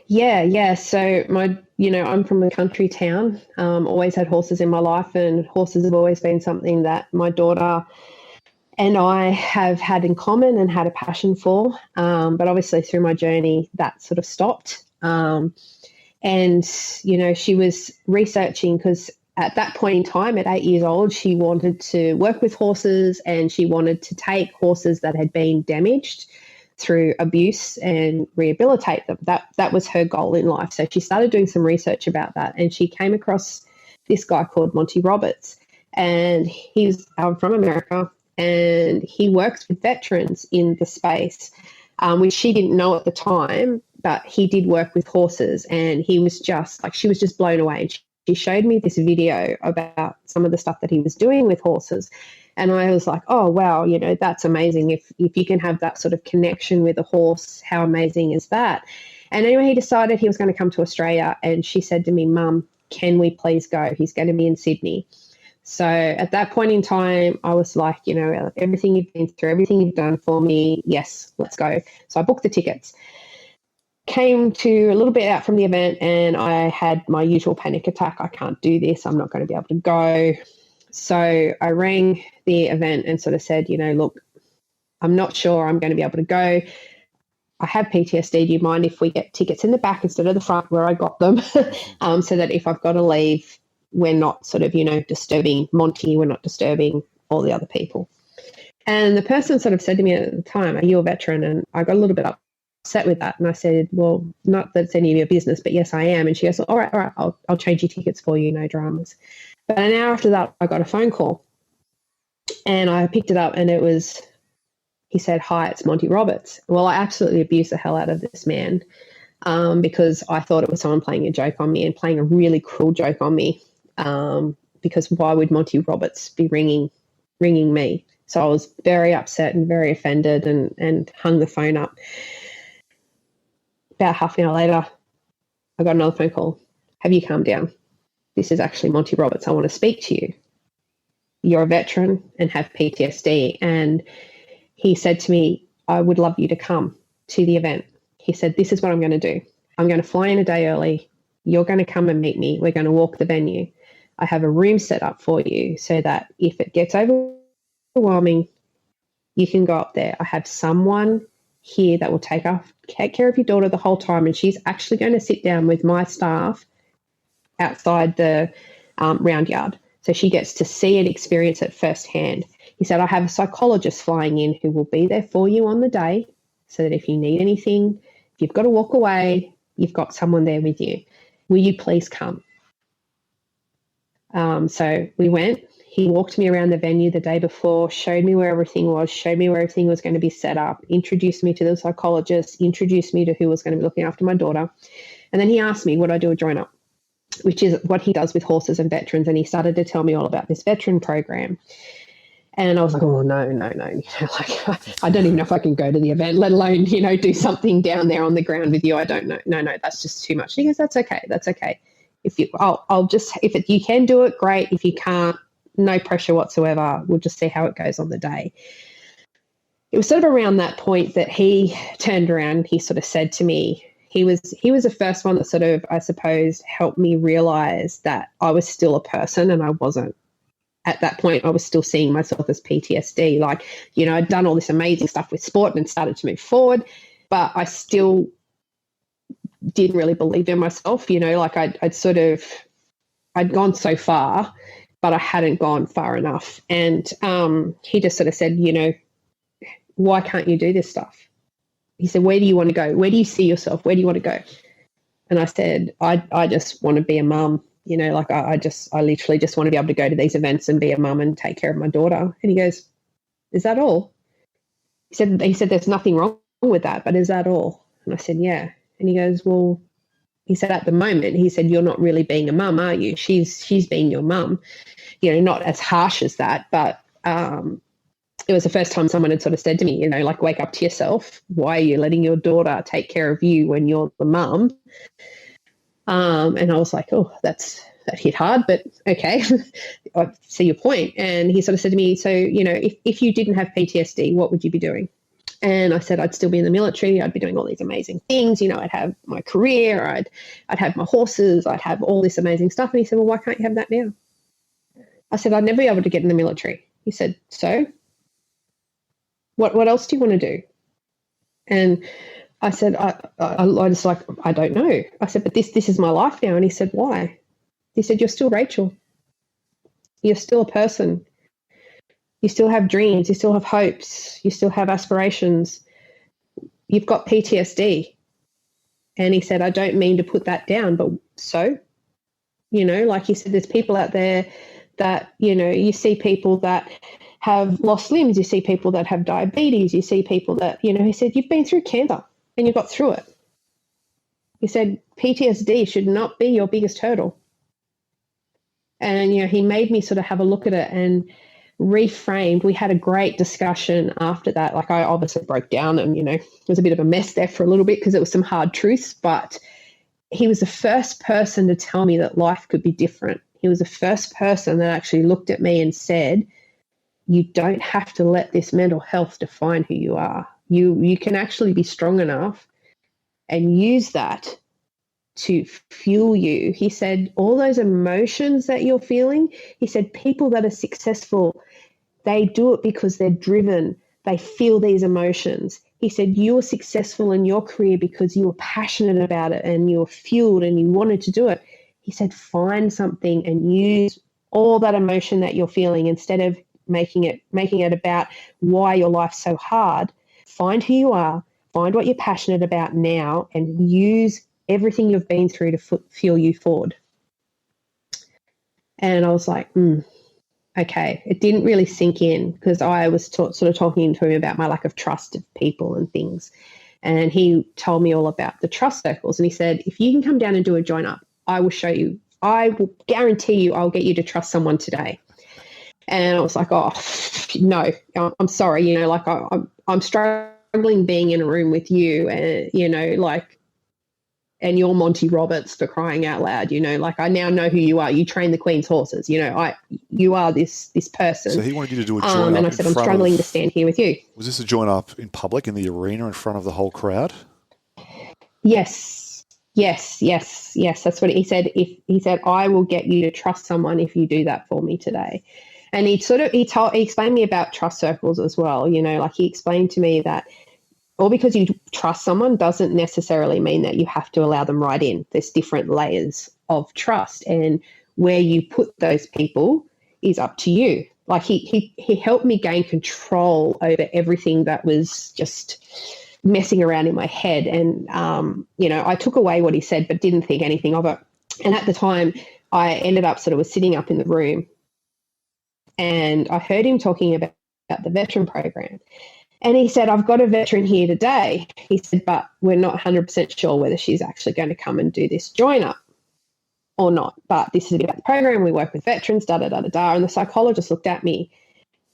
Yeah. So I'm from a country town. Always had horses in my life, and horses have always been something that my daughter and I have had in common and had a passion for. But obviously through my journey, that sort of stopped. And, you know, she was researching, because at that point in time, at 8 years old, she wanted to work with horses, and she wanted to take horses that had been damaged through abuse and rehabilitate them. That was her goal in life. So she started doing some research about that, and she came across this guy called Monty Roberts, and he's from America, and he works with veterans in the space, which she didn't know at the time. But he did work with horses, and he was just like, she was just blown away. She showed me this video about some of the stuff that he was doing with horses. And I was like, oh, wow, you know, that's amazing. If you can have that sort of connection with a horse, how amazing is that? And anyway, he decided he was going to come to Australia. And she said to me, Mum, can we please go? He's going to be in Sydney. So at that point in time, I was like, you know, everything you've been through, everything you've done for me, yes, let's go. So I booked the tickets. Came to a little bit out from the event, and I had my usual panic attack. I can't do this. I'm not going to be able to go. So I rang the event and sort of said, you know, look, I'm not sure I'm going to be able to go. I have PTSD. Do you mind if we get tickets in the back instead of the front where I got them? So that if I've got to leave, we're not sort of, disturbing Monty, we're not disturbing all the other people. And the person sort of said to me at the time, are you a veteran? And I got a little bit upset with that. And I said, well, not that it's any of your business, but yes, I am. And she goes, all right, I'll change your tickets for you, no dramas. But an hour after that, I got a phone call. And I picked it up, and he said, hi, it's Monty Roberts. Well, I absolutely abused the hell out of this man because I thought it was someone playing a joke on me and playing a really cruel joke on me because why would Monty Roberts be ringing me? So I was very upset and very offended and hung the phone up. About half an hour later, I got another phone call. Have you calmed down? This is actually Monty Roberts. I want to speak to you. You're a veteran and have PTSD. And he said to me, I would love you to come to the event. He said, this is what I'm going to do. I'm going to fly in a day early. You're going to come and meet me. We're going to walk the venue. I have a room set up for you so that if it gets overwhelming, you can go up there. I have someone here that will take care of your daughter the whole time, and she's actually going to sit down with my staff outside the round yard. So she gets to see and experience it firsthand. He said, I have a psychologist flying in who will be there for you on the day so that if you need anything, if you've got to walk away, you've got someone there with you. Will you please come? So we went. He walked me around the venue the day before, showed me where everything was, showed me where everything was going to be set up, introduced me to the psychologist, introduced me to who was going to be looking after my daughter. And then he asked me, would I do a join-up, which is what he does with horses and veterans. And he started to tell me all about this veteran program. And I was like, oh, no. I don't even know if I can go to the event, let alone, do something down there on the ground with you. I don't know. No, that's just too much. He goes, that's okay. If you can do it, great. If you can't, no pressure whatsoever. We'll just see how it goes on the day. It was sort of around that point that he turned around and he sort of said to me, he was the first one that sort of, I suppose, helped me realize that I was still a person and I wasn't. At that point, I was still seeing myself as PTSD. Like, I'd done all this amazing stuff with sport and started to move forward, but I still didn't really believe in myself. Like I'd gone so far, but I hadn't gone far enough. And he just sort of said, why can't you do this stuff? He said, where do you want to go? Where do you see yourself? Where do you want to go? And I said, I just want to be a mum. I literally just want to be able to go to these events and be a mum and take care of my daughter. And he goes, is that all? He said, there's nothing wrong with that, but is that all? And I said, yeah. And he goes, well, he said, at the moment, he said, you're not really being a mum, are you? She's being your mum, not as harsh as that, but it was the first time someone had sort of said to me, like, wake up to yourself. Why are you letting your daughter take care of you when you're the mum? And I was like, oh, that hit hard, but okay, I see your point. And he sort of said to me, so, if you didn't have PTSD, what would you be doing? And I said, I'd still be in the military. I'd be doing all these amazing things. I'd have my career. I'd have my horses. I'd have all this amazing stuff. And he said, well, why can't you have that now? I said, I'd never be able to get in the military. He said, so what else do you want to do? And I said, I just like, I don't know. I said, but this is my life now. And he said, why? He said, you're still Rachel. You're still a person. You still have dreams. You still have hopes. You still have aspirations. You've got PTSD. And he said, I don't mean to put that down, but so, like you said, there's people out there that, you see people that have lost limbs. You see people that have diabetes. You see people that, he said, you've been through cancer and you got through it. He said, PTSD should not be your biggest hurdle. And, he made me sort of have a look at it and reframed. We had a great discussion after that. Like, I obviously broke down and, it was a bit of a mess there for a little bit because it was some hard truths, but he was the first person to tell me that life could be different. He was the first person that actually looked at me and said, you don't have to let this mental health define who you are. You can actually be strong enough and use that to fuel you. He said, all those emotions that you're feeling, he said, people that are successful, they do it because they're driven. They feel these emotions. he said, you were successful in your career because you were passionate about it and you were fueled and you wanted to do it. He said, find something and use all that emotion that you're feeling instead of making it about why your life's so hard. Find who you are, find what you're passionate about now, and use everything you've been through to fuel you forward. And I was like, okay. It didn't really sink in because I was sort of talking to him about my lack of trust of people and things. And he told me all about the trust circles. And he said, if you can come down and do a join up, I will show you. I will guarantee you I'll get you to trust someone today. And I was like, oh, no, I'm sorry. You know, like I'm struggling being in a room with you and, you know, like, and you're Monty Roberts, for crying out loud, you know, like I now know who you are. You train the Queen's horses, you know, you are this person. So he wanted you to do a join up. And I said, I'm struggling to stand here with you. Was this a join up in public in the arena in front of the whole crowd? Yes. That's what he said. He said, I will get you to trust someone if you do that for me today. And he explained me about trust circles as well. You know, like he explained to me that all because you trust someone doesn't necessarily mean that you have to allow them right in. There's different layers of trust, and where you put those people is up to you. Like he helped me gain control over everything that was just messing around in my head. And, you know, I took away what he said, but didn't think anything of it. And at the time I ended up was sitting up in the room and I heard him talking about the veteran program. And he said, I've got a veteran here today. He said, but we're not 100% sure whether she's actually going to come and do this join up or not. But this is about the program. We work with veterans, da-da-da-da-da. And the psychologist looked at me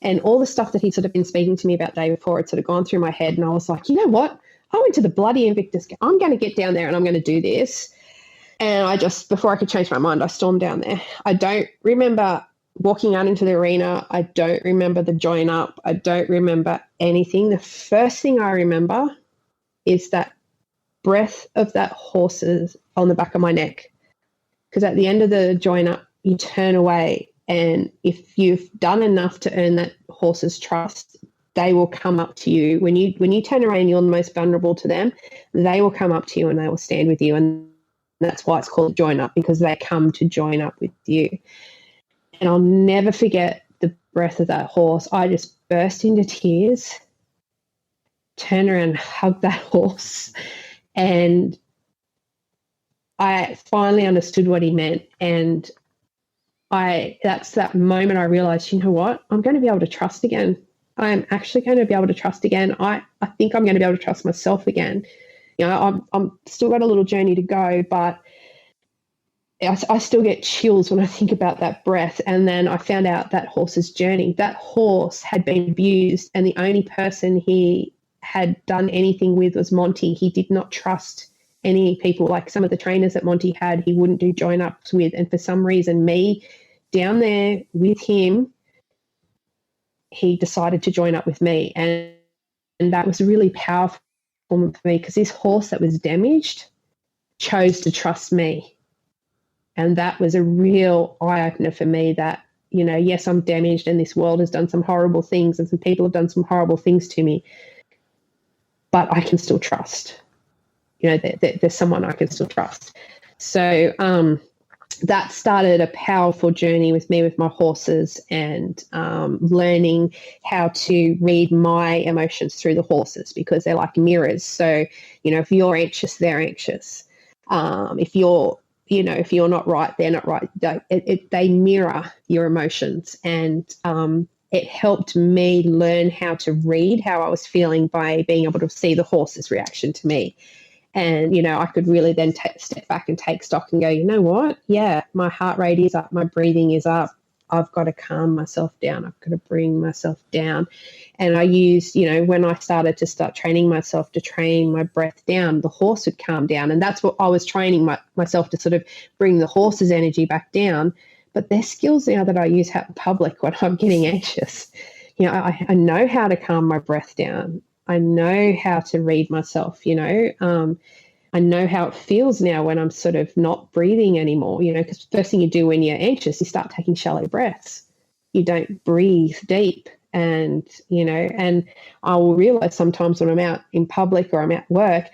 and all the stuff that he'd been speaking to me about the day before had gone through my head. And I was like, you know what? I went to the bloody Invictus Games. I'm going to get down there and I'm going to do this. And I just, before I could change my mind, I stormed down there. I don't remember walking out into the arena. I don't remember the join up. I don't remember anything. The first thing I remember is that breath of that horse's on the back of my neck. Because at the end of the join up, you turn away, and if you've done enough to earn that horse's trust, they will come up to you. When you turn around, you're the most vulnerable to them. They will come up to you and they will stand with you. And that's why it's called join up, because they come to join up with you. And I'll never forget the breath of that horse. I just burst into tears, turned around and hugged that horse. And I finally understood what he meant. And that's that moment I realized, you know what? I'm going to be able to trust again. I'm actually going to be able to trust again. I think I'm going to be able to trust myself again. You know, I'm still got a little journey to go, but I still get chills when I think about that breath. And then I found out that horse's journey. That horse had been abused, and the only person he had done anything with was Monty. He did not trust any people. Like some of the trainers that Monty had, he wouldn't do join-ups with. And for some reason, me down there with him, he decided to join up with me. And that was really powerful for me, because this horse that was damaged chose to trust me. And that was a real eye-opener for me that, you know, yes, I'm damaged and this world has done some horrible things and some people have done some horrible things to me, but I can still trust. You know, there's someone I can still trust. So that started a powerful journey with me with my horses, and learning how to read my emotions through the horses, because they're like mirrors. So, you know, if you're anxious, they're anxious. If you're not right, they're not right. They mirror your emotions. And it helped me learn how to read how I was feeling by being able to see the horse's reaction to me. And, you know, I could really then step back and take stock and go, you know what? Yeah, my heart rate is up. My breathing is up. I've got to calm myself down. I've got to bring myself down. And I used, you know, when I started to start training myself to train my breath down, the horse would calm down. And that's what I was training myself to sort of bring the horse's energy back down. But there's skills now that I use out in public when I'm getting anxious. You know, I know how to calm my breath down. I know how to read myself, you know. I know how it feels now when I'm sort of not breathing anymore, you know, because the first thing you do when you're anxious, you start taking shallow breaths. You don't breathe deep. And, and I will realize sometimes when I'm out in public or I'm at work,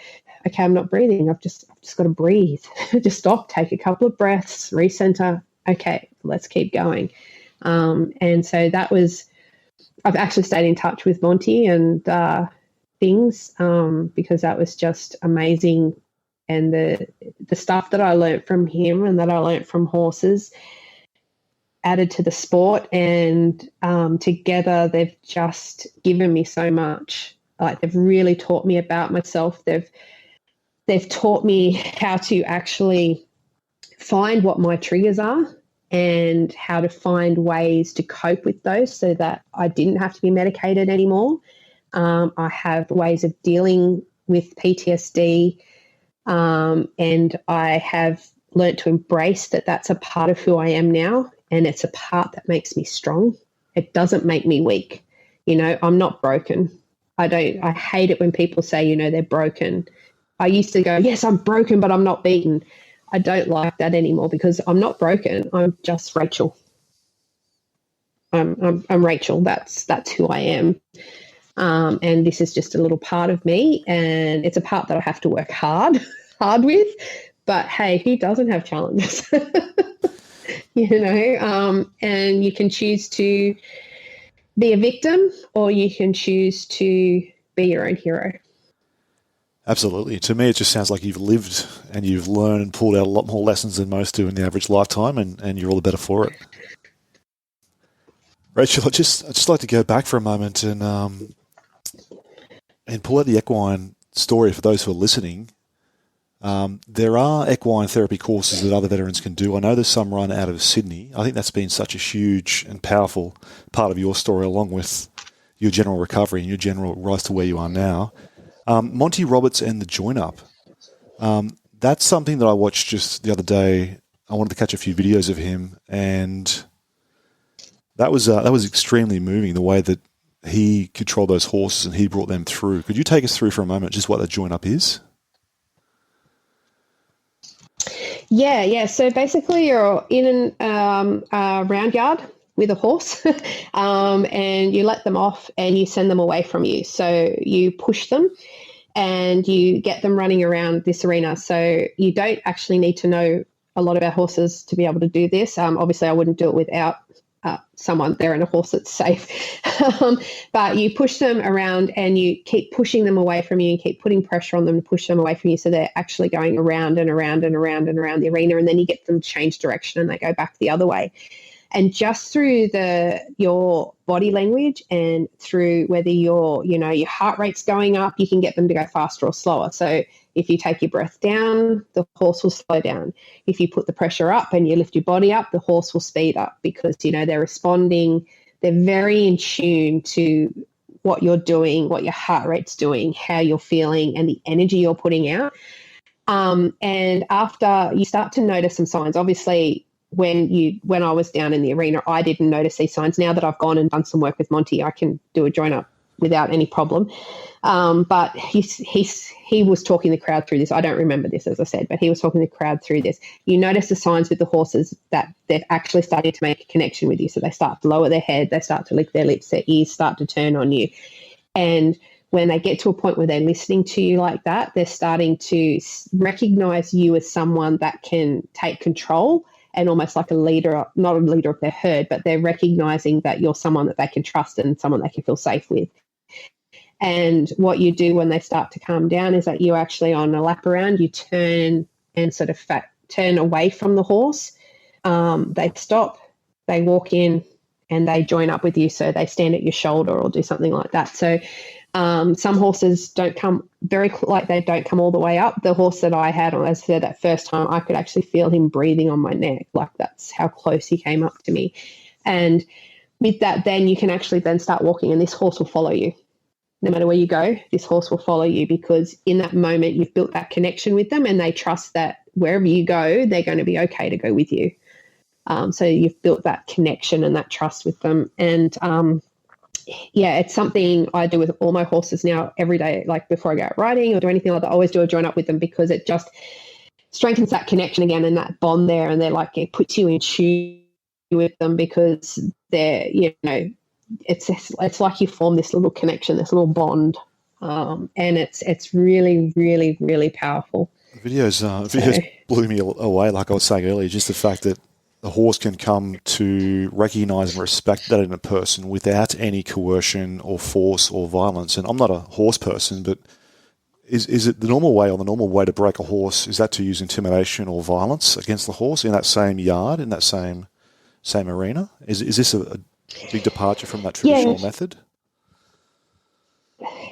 okay, I'm not breathing. I've just got to breathe. Just stop, take a couple of breaths, recenter. Okay, let's keep going. And so I've actually stayed in touch with Monty and things because that was just amazing. And the stuff that I learned from him and that I learned from horses added to the sport, and together they've just given me so much. Like, they've really taught me about myself. They've taught me how to actually find what my triggers are and how to find ways to cope with those so that I didn't have to be medicated anymore. I have ways of dealing with PTSD, and I have learnt to embrace that that's a part of who I am now, and it's a part that makes me strong. It doesn't make me weak. I'm not broken. I hate it when people say, they're broken. I used to go, yes, I'm broken, but I'm not beaten. I don't like that anymore because I'm not broken. I'm just Rachel. I'm Rachel. That's who I am. And this is just a little part of me, and it's a part that I have to work hard with. But hey, who doesn't have challenges? And you can choose to be a victim, or you can choose to be your own hero. Absolutely. To me, it just sounds like you've lived and you've learned and pulled out a lot more lessons than most do in the average lifetime, and you're all the better for it. Rachel, I'd just like to go back for a moment and pull out the equine story for those who are listening. There are equine therapy courses that other veterans can do. I know there's some run out of Sydney. I think that's been such a huge and powerful part of your story, along with your general recovery and your general rise to where you are now. Monty Roberts and the Join Up. That's something that I watched just the other day. I wanted to catch a few videos of him, and that was extremely moving, the way that he controlled those horses and he brought them through. Could you take us through for a moment just what the Join Up is? Yeah. So basically, you're in a round yard with a horse, and you let them off and you send them away from you. So you push them and you get them running around this arena. So you don't actually need to know a lot about horses to be able to do this. Obviously, I wouldn't do it without someone there and a horse that's safe. But you push them around and you keep pushing them away from you and keep putting pressure on them to push them away from you, so they're actually going around and around and around and around the arena, and then you get them to change direction and they go back the other way. And just through your body language and through whether your heart rate's going up, you can get them to go faster or slower. So if you take your breath down, the horse will slow down. If you put the pressure up and you lift your body up, the horse will speed up, because, they're responding. They're very in tune to what you're doing, what your heart rate's doing, how you're feeling, and the energy you're putting out. And after you start to notice some signs, obviously, when I was down in the arena, I didn't notice these signs. Now that I've gone and done some work with Monty, I can do a join up without any problem. But he was talking the crowd through this. I don't remember this, as I said, but he was talking the crowd through this. You notice the signs with the horses that they're actually starting to make a connection with you. So they start to lower their head, they start to lick their lips, their ears start to turn on you. And when they get to a point where they're listening to you like that, they're starting to recognize you as someone that can take control, and almost like a leader, not a leader of their herd, but they're recognizing that you're someone that they can trust and someone they can feel safe with. And what you do when they start to calm down is that you actually, on a lap around, you turn and sort of turn away from the horse. They stop, they walk in, and they join up with you. So they stand at your shoulder or do something like that. So some horses don't come they don't come all the way up. The horse that I had, as I said, that first time, I could actually feel him breathing on my neck. Like, that's how close he came up to me. And with that, then you can actually then start walking, and this horse will follow you. No matter where you go, this horse will follow you, because in that moment you've built that connection with them, and they trust that wherever you go, they're going to be okay to go with you. So you've built that connection and that trust with them. And it's something I do with all my horses now every day. Like, before I go out riding or do anything like that, I always do a join up with them, because it just strengthens that connection again and that bond there. And they're like, it puts you in tune with them, because they're, it's like you form this little connection, this little bond, and it's really, really, really powerful. The videos blew me away, like I was saying earlier, just the fact that the horse can come to recognise and respect that in a person without any coercion or force or violence. And I'm not a horse person, but is it the normal way, or the normal way to break a horse, is that to use intimidation or violence against the horse in that same yard, in that same arena? Is this a big departure from that traditional method?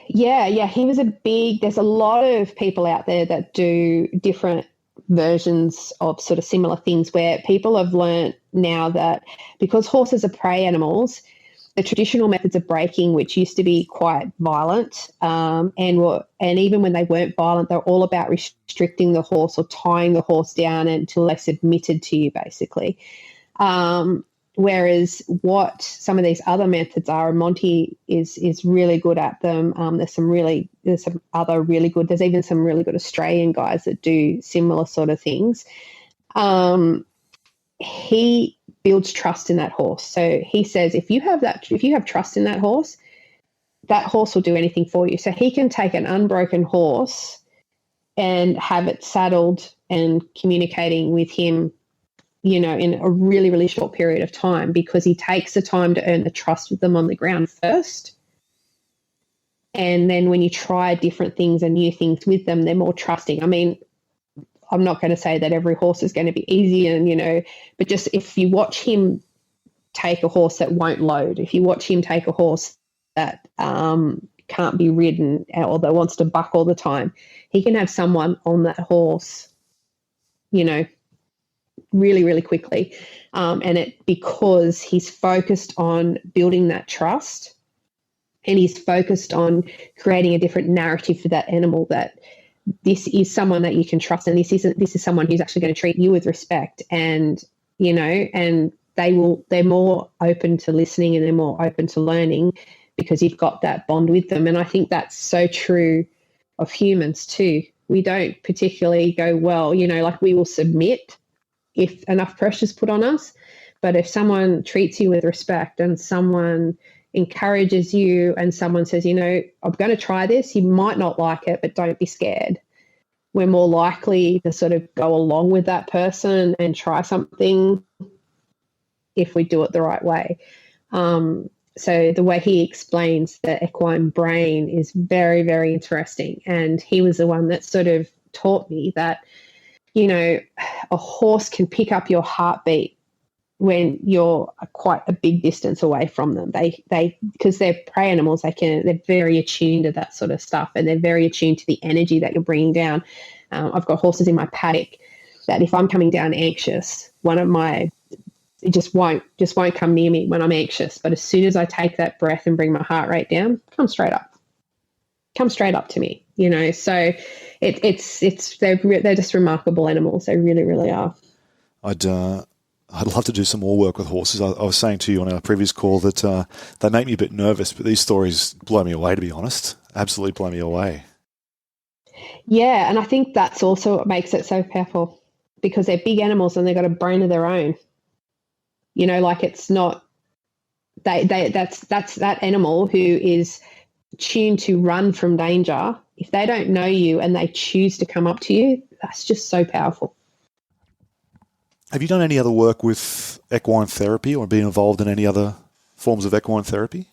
Yeah, he was there's a lot of people out there that do different versions of sort of similar things, where people have learnt now that because horses are prey animals, the traditional methods of breaking, which used to be quite violent, and even when they weren't violent, they're all about restricting the horse or tying the horse down until they submitted to you, basically. Whereas what some of these other methods are, and Monty is really good at them. There's some other really good. There's even some really good Australian guys that do similar sort of things. He builds trust in that horse. So he says, if you have trust in that horse will do anything for you. So he can take an unbroken horse and have it saddled and communicating with him, in a really, really short period of time, because he takes the time to earn the trust with them on the ground first. And then when you try different things and new things with them, they're more trusting. I mean, I'm not going to say that every horse is going to be easy, and, but just if you watch him take a horse that won't load, if you watch him take a horse that can't be ridden or that wants to buck all the time, he can have someone on that horse, really, really quickly. And because he's focused on building that trust, and he's focused on creating a different narrative for that animal, that this is someone that you can trust, and this is someone who's actually going to treat you with respect, and and they're more open to listening, and they're more open to learning because you've got that bond with them. And I think that's so true of humans too. We don't particularly go, well, like we will submit if enough pressure is put on us, but if someone treats you with respect and someone encourages you and someone says, I'm going to try this, you might not like it, but don't be scared, we're more likely to sort of go along with that person and try something if we do it the right way. So the way he explains the equine brain is very, very interesting. And he was the one that sort of taught me that, a horse can pick up your heartbeat when you're quite a big distance away from them. They because they're prey animals, they're very attuned to that sort of stuff, and they're very attuned to the energy that you're bringing down. I've got horses in my paddock that if I'm coming down anxious, it just won't come near me when I'm anxious. But as soon as I take that breath and bring my heart rate down, come straight up to me, so they're just remarkable animals. They really, really are. I'd love to do some more work with horses. I was saying to you on our previous call that they make me a bit nervous, but these stories blow me away, to be honest. Absolutely blow me away. Yeah, and I think that's also what makes it so powerful, because they're big animals and they've got a brain of their own. Like it's not that's that animal who is tuned to run from danger. If they don't know you and they choose to come up to you, that's just so powerful. Have you done any other work with equine therapy or been involved in any other forms of equine therapy?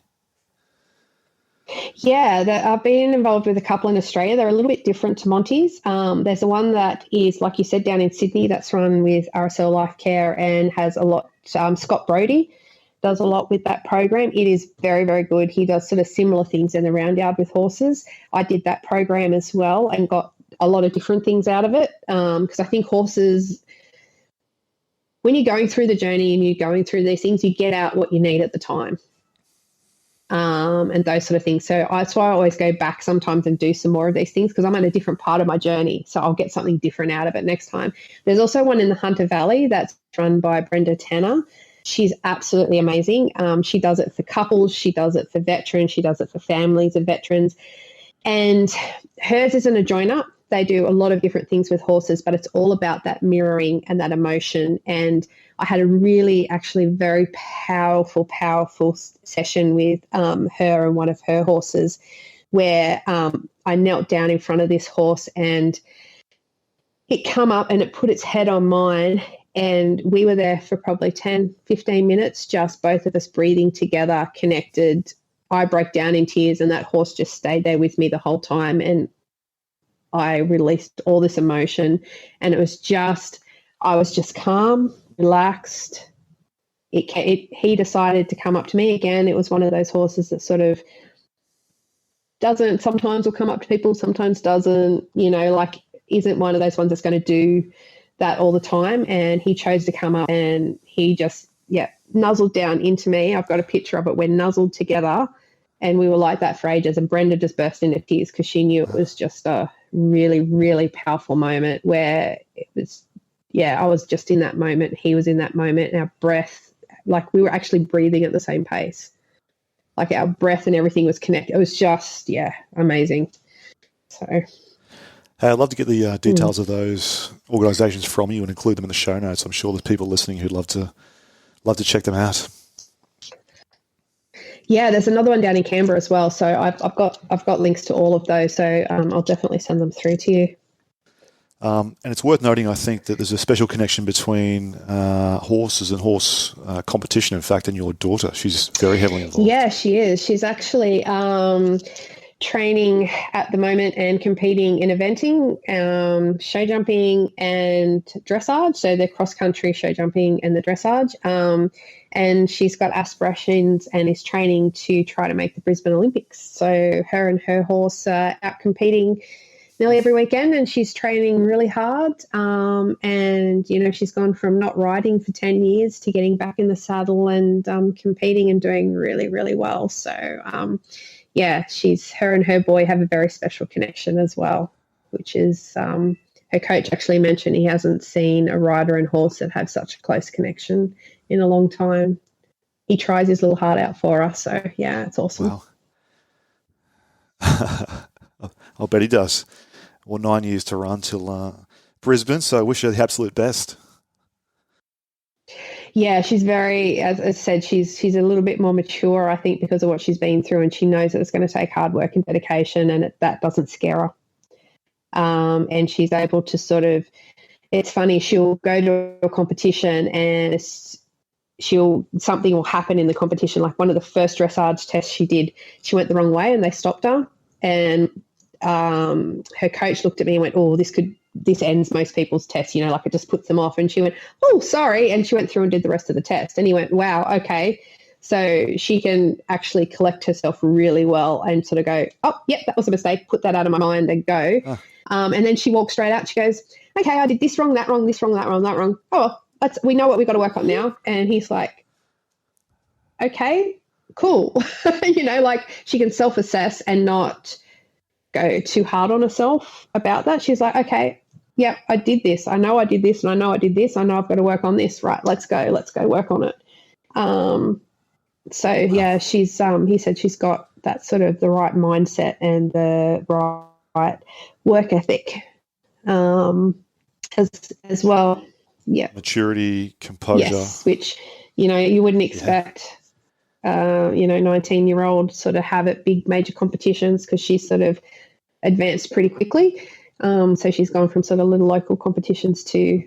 Yeah, I've been involved with a couple in Australia. They're a little bit different to Monty's. There's the one that is, like you said, down in Sydney, that's run with RSL Life Care and has a lot. Scott Brodie does a lot with that program. It is very, very good. He does sort of similar things in the round yard with horses. I did that program as well and got a lot of different things out of it, because I think horses, when you're going through the journey and you're going through these things, you get out what you need at the time. And those sort of things. So that's why I always go back sometimes and do some more of these things, because I'm at a different part of my journey. So I'll get something different out of it next time. There's also one in the Hunter Valley that's run by Brenda Tanner. She's absolutely amazing. She does it for couples. She does it for veterans. She does it for families of veterans. And hers isn't a join-up. they do a lot of different things with horses, but it's all about that mirroring and that emotion. And I had a really, actually very powerful session with her and one of her horses, where I knelt down in front of this horse and it come up and it put its head on mine. And we were there for probably 10, 15 minutes, just both of us breathing together, connected. I broke down in tears and that horse just stayed there with me the whole time. And I released all this emotion, and it was just, I was just calm, relaxed. He decided to come up to me again. It was one of those horses that sort of doesn't, sometimes will come up to people, sometimes doesn't, like isn't one of those ones that's going to do that all the time. And he chose to come up and he just, nuzzled down into me. I've got a picture of it. We're nuzzled together and we were like that for ages. And Brenda just burst into tears because she knew it was just a really, really powerful moment where it was, I was just in that moment. He was in that moment. And our breath, like we were actually breathing at the same pace. Like our breath and everything was connected. It was just, amazing. So, hey, I'd love to get the details of those organisations from you and include them in the show notes. I'm sure there's people listening who'd love to check them out. Yeah, there's another one down in Canberra as well. So I've got links to all of those. So I'll definitely send them through to you. And it's worth noting, I think, that there's a special connection between horses and horse competition, in fact, and your daughter. She's very heavily involved. Yeah, she is. She's actually training at the moment and competing in eventing, show jumping and dressage. So the cross-country show jumping and the dressage. And she's got aspirations and is training to try to make the Brisbane Olympics. So her and her horse are out competing nearly every weekend, and she's training really hard. And, she's gone from not riding for 10 years to getting back in the saddle and competing and doing really, really well. So, her and her boy have a very special connection as well, which is her coach actually mentioned he hasn't seen a rider and horse that have such a close connection in a long time. He tries his little heart out for us. So, it's awesome. Wow. I'll bet he does. Well, 9 years to run till Brisbane, so I wish her the absolute best. Yeah, she's very, as I said, she's a little bit more mature, I think, because of what she's been through, and she knows that it's going to take hard work and dedication, and that doesn't scare her. And she's able to sort of, it's funny, she'll go to a competition and something will happen in the competition. Like one of the first dressage tests she did, she went the wrong way and they stopped her. And her coach looked at me and went, "Oh, this ends most people's tests, like it just puts them off." And she went, "Oh, sorry." And she went through and did the rest of the test. And he went, "Wow, okay." So she can actually collect herself really well and sort of go, "Oh, yep, that was a mistake. Put that out of my mind and go." And then she walks straight out. She goes, "Okay, I did this wrong, that wrong, this wrong, that wrong, that wrong. Oh, well, we know what we've got to work on now." And he's like, "Okay, cool." Like she can self-assess and not go too hard on herself about that. She's like, "Okay, yeah, I did this. I know I did this, and I know I did this. I know I've got to work on this. Right, let's go work on it." So yeah, she's he said she's got that sort of the right mindset and the right work ethic as well. Yeah, maturity, composure. Yes, which you wouldn't expect. 19-year-old sort of have at big major competitions, because she's sort of advanced pretty quickly. So she's gone from sort of little local competitions to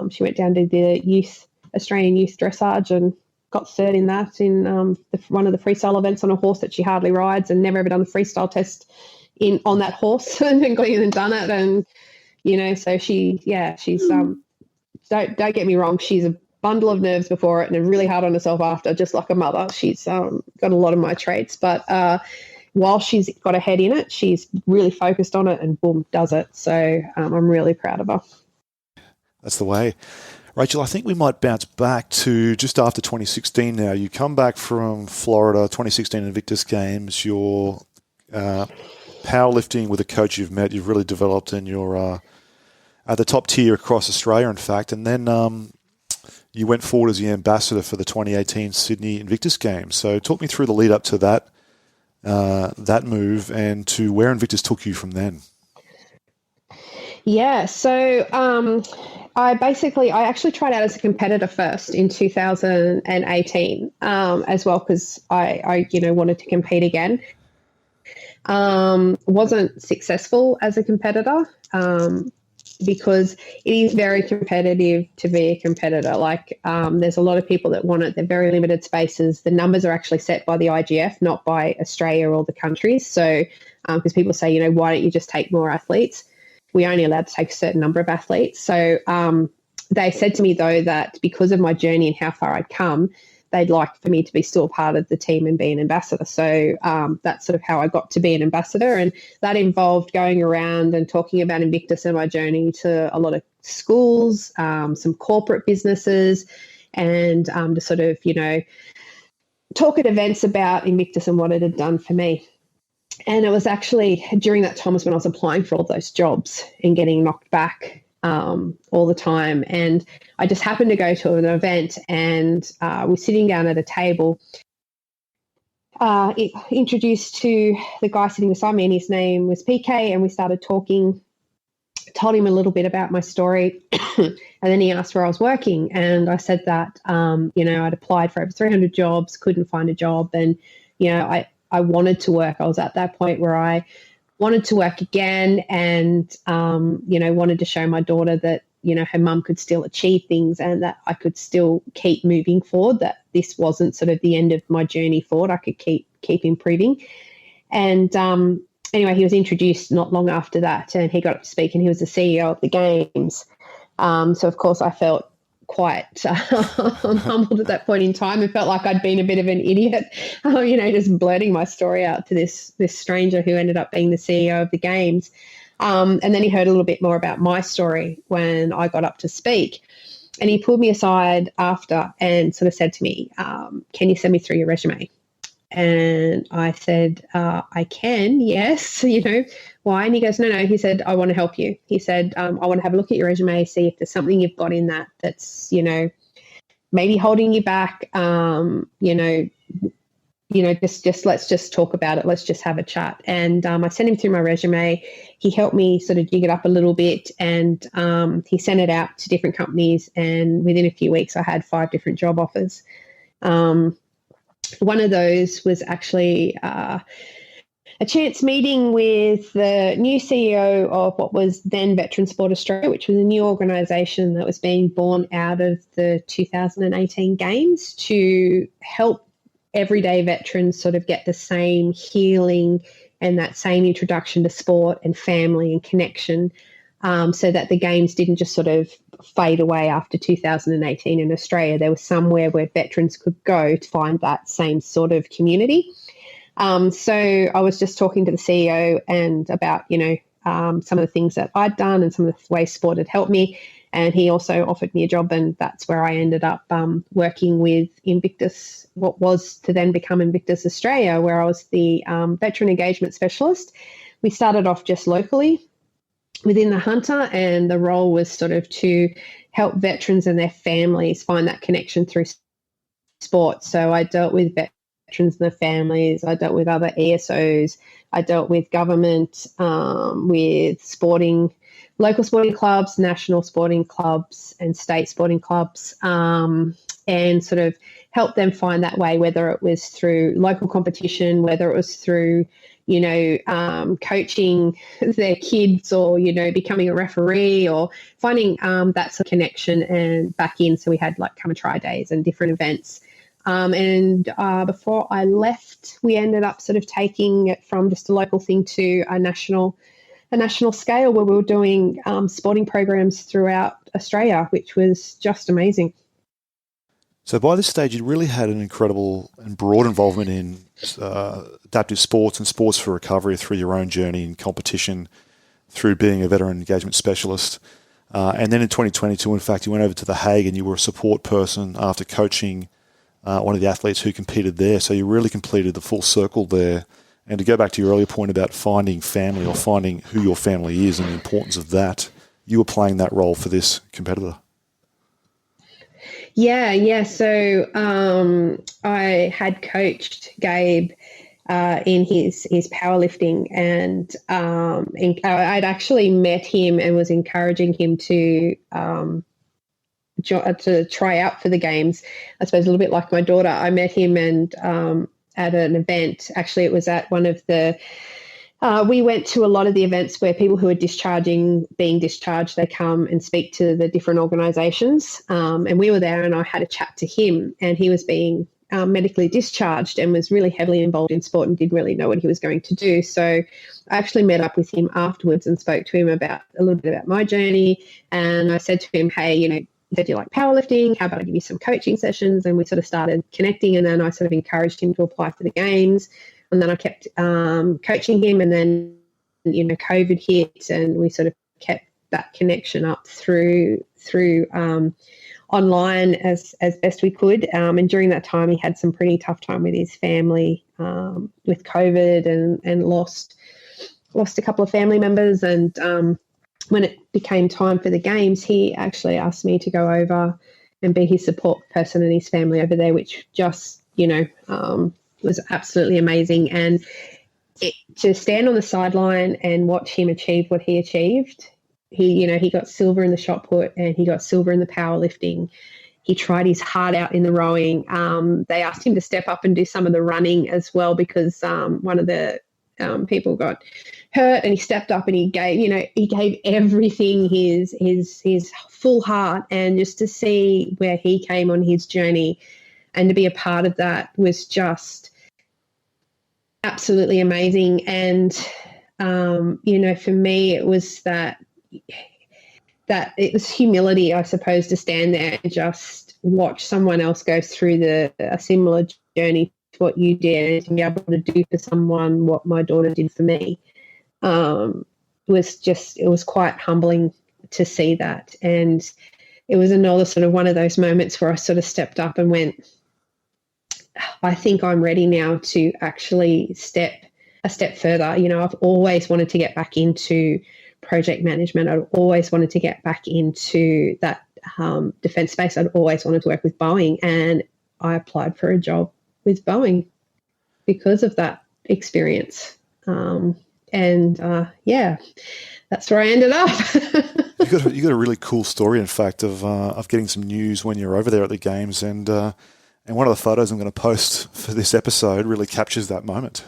she went down to the Australian youth dressage and got third in that in one of the freestyle events on a horse that she hardly rides, and never ever done the freestyle test on that horse and got in and done it. And so she's don't get me wrong, she's a bundle of nerves before it and really hard on herself after, just like a mother. She's got a lot of my traits, but while she's got her head in it, she's really focused on it and boom, does it. So I'm really proud of her. That's the way. Rachel, I think we might bounce back to just after 2016 now. You come back from Florida, 2016 Invictus Games. You're powerlifting with a coach you've met. You've really developed, and you're at the top tier across Australia, in fact. And then you went forward as the ambassador for the 2018 Sydney Invictus Games. So talk me through the lead up to that move and to where Invictus took you from then. Yeah, so I actually tried out as a competitor first in 2018 as well because I wanted to compete again. Wasn't successful as a competitor because it is very competitive to be a competitor. Like there's a lot of people that want it. They're very limited spaces. The numbers are actually set by the IGF, not by Australia or the countries. So because people say, why don't you just take more athletes? We're only allowed to take a certain number of athletes. So they said to me, though, that because of my journey and how far I'd come, they'd like for me to be still part of the team and be an ambassador. So that's sort of how I got to be an ambassador. And that involved going around and talking about Invictus and my journey to a lot of schools, some corporate businesses, and to sort of, talk at events about Invictus and what it had done for me. And it was actually during that time was when I was applying for all those jobs and getting knocked back all the time. And I just happened to go to an event and we're sitting down at a table, introduced to the guy sitting beside me, and his name was PK, and we started talking, told him a little bit about my story. And then he asked where I was working. And I said that, I'd applied for over 300 jobs, couldn't find a job. And, I wanted to work. I was at that point where I wanted to work again and, wanted to show my daughter that, her mum could still achieve things and that I could still keep moving forward, that this wasn't sort of the end of my journey forward. I could keep improving. And anyway, he was introduced not long after that and he got up to speak and he was the CEO of the Games. So, of course, I felt quite humbled at that point in time and felt like I'd been a bit of an idiot, just blurting my story out to this stranger who ended up being the CEO of the Games. And then he heard a little bit more about my story when I got up to speak. And he pulled me aside after and sort of said to me, can you send me through your resume? And I said, I can, yes, why? And he goes, no. He said, I want to help you. He said, I want to have a look at your resume, see if there's something you've got in that that's, maybe holding you back, just let's just talk about it. Let's just have a chat. And I sent him through my resume. He helped me sort of dig it up a little bit and he sent it out to different companies. And within a few weeks, I had 5 different job offers. One of those was actually a chance meeting with the new CEO of what was then Veteran Sport Australia, which was a new organisation that was being born out of the 2018 Games to help everyday veterans sort of get the same healing and that same introduction to sport and family and connection, so that the Games didn't just sort of fade away after 2018 in Australia. There was somewhere where veterans could go to find that same sort of community. So I was just talking to the CEO and about, some of the things that I'd done and some of the ways sport had helped me. And he also offered me a job, and that's where I ended up working with Invictus, what was to then become Invictus Australia, where I was the veteran engagement specialist. We started off just locally within the Hunter, and the role was sort of to help veterans and their families find that connection through sport. So I dealt with veterans and their families. I dealt with other ESOs. I dealt with government, with local sporting clubs, national sporting clubs, and state sporting clubs, and sort of help them find that way, whether it was through local competition, whether it was through coaching their kids or, becoming a referee or finding that sort of connection and back in. So we had like come and try days and different events. And before I left, we ended up sort of taking it from just a local thing to a national scale where we were doing sporting programs throughout Australia, which was just amazing. So by this stage, you really had an incredible and broad involvement in adaptive sports and sports for recovery through your own journey in competition, through being a veteran engagement specialist. And then in 2022, in fact, you went over to The Hague and you were a support person after coaching one of the athletes who competed there. So you really completed the full circle there. And to go back to your earlier point about finding family or finding who your family is and the importance of that, you were playing that role for this competitor. Yeah. So I had coached Gabe in his powerlifting, and I'd actually met him and was encouraging him to try out for the games. I suppose a little bit like my daughter, I met him and at an event. Actually, it was at one of the. We went to a lot of the events where people who are being discharged, they come and speak to the different organisations. And we were there, and I had a chat to him, and he was being medically discharged and was really heavily involved in sport and didn't really know what he was going to do. So I actually met up with him afterwards and spoke to him about a little bit about my journey. And I said to him, hey, you said you like powerlifting, how about I give you some coaching sessions? And we sort of started connecting, and then I sort of encouraged him to apply for the games. And then I kept coaching him, and then, COVID hit, and we sort of kept that connection up through online as best we could. And during that time, he had some pretty tough time with his family with COVID, and lost a couple of family members. And when it became time for the games, he actually asked me to go over and be his support person and his family over there, which just, was absolutely amazing. And to stand on the sideline and watch him achieve what he achieved, he got silver in the shot put, and he got silver in the powerlifting. He tried his heart out in the rowing. They asked him to step up and do some of the running as well, because one of the people got hurt, and he stepped up and he gave everything, his full heart. And just to see where he came on his journey and to be a part of that was just absolutely amazing. And for me, it was that it was humility, I suppose, to stand there and just watch someone else go through a similar journey to what you did, and to be able to do for someone what my daughter did for me. It was quite humbling to see that. And it was another sort of one of those moments where I sort of stepped up and went, I think I'm ready now to actually step a step further. I've always wanted to get back into project management. I've always wanted to get back into that defence space. I'd always wanted to work with Boeing, and I applied for a job with Boeing because of that experience. That's where I ended up. You got a really cool story, in fact, of getting some news when you're over there at the games, and one of the photos I'm going to post for this episode really captures that moment.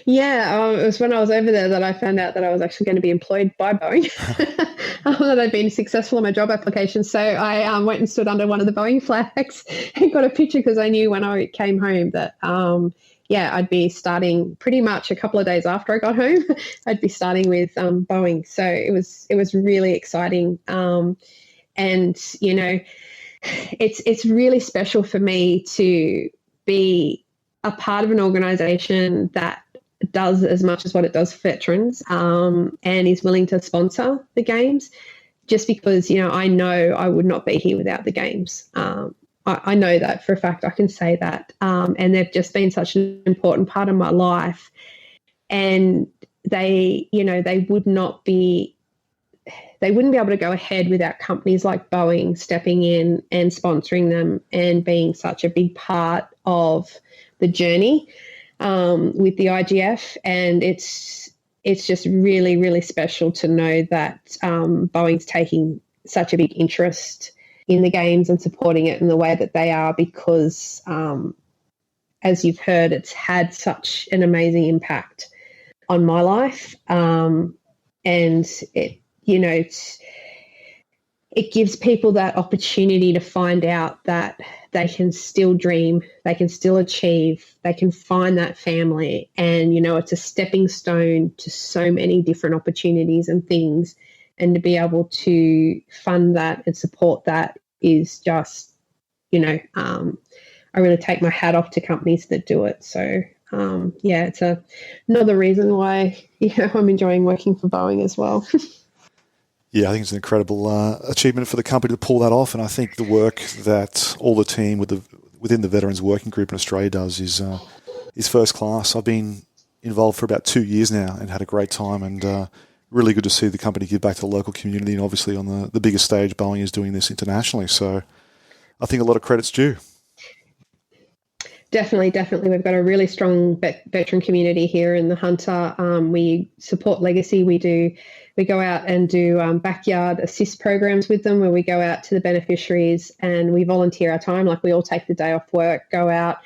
Yeah, it was when I was over there that I found out that I was actually going to be employed by Boeing, that I'd been successful in my job application. So I went and stood under one of the Boeing flags and got a picture, because I knew when I came home that, I'd be starting pretty much a couple of days after I got home. I'd be starting with Boeing. So it was really exciting. It's really special for me to be a part of an organisation that does as much as what it does for veterans, and is willing to sponsor the games, just because, I know I would not be here without the games. I know that for a fact. I can say that. And they've just been such an important part of my life. And they wouldn't be able to go ahead without companies like Boeing stepping in and sponsoring them and being such a big part of the journey with the IGF. And it's just really, really special to know that Boeing's taking such a big interest in the games and supporting it in the way that they are, because as you've heard, it's had such an amazing impact on my life. And it gives people that opportunity to find out that they can still dream, they can still achieve, they can find that family. And, it's a stepping stone to so many different opportunities and things. And to be able to fund that and support that is just, I really take my hat off to companies that do it. So, it's another reason why, I'm enjoying working for Boeing as well. Yeah, I think it's an incredible achievement for the company to pull that off, and I think the work that all the team within the Veterans Working Group in Australia does is first class. I've been involved for about 2 years now and had a great time, and really good to see the company give back to the local community, and obviously on the biggest stage, Boeing is doing this internationally. So I think a lot of credit's due. Definitely. We've got a really strong veteran community here in the Hunter. We support legacy. We go out and do backyard assist programs with them, where we go out to the beneficiaries and we volunteer our time. Like, we all take the day off work, go out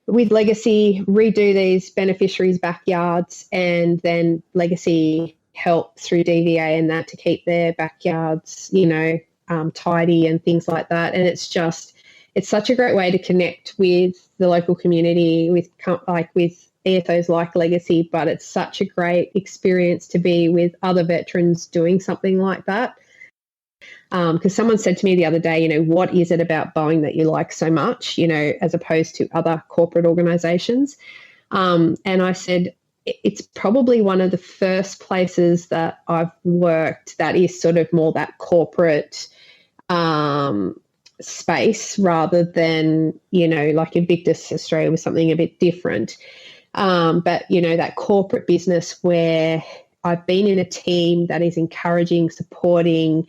with legacy, redo these beneficiaries' backyards, and then legacy help through DVA and that to keep their backyards, tidy and things like that. And it's such a great way to connect with the local community, with EFOs like Legacy, but it's such a great experience to be with other veterans doing something like that. Because someone said to me the other day, what is it about Boeing that you like so much, as opposed to other corporate organisations? And I said, it's probably one of the first places that I've worked that is sort of more that corporate space, rather than, like Invictus Australia was something a bit different. But, that corporate business where I've been in a team that is encouraging, supporting,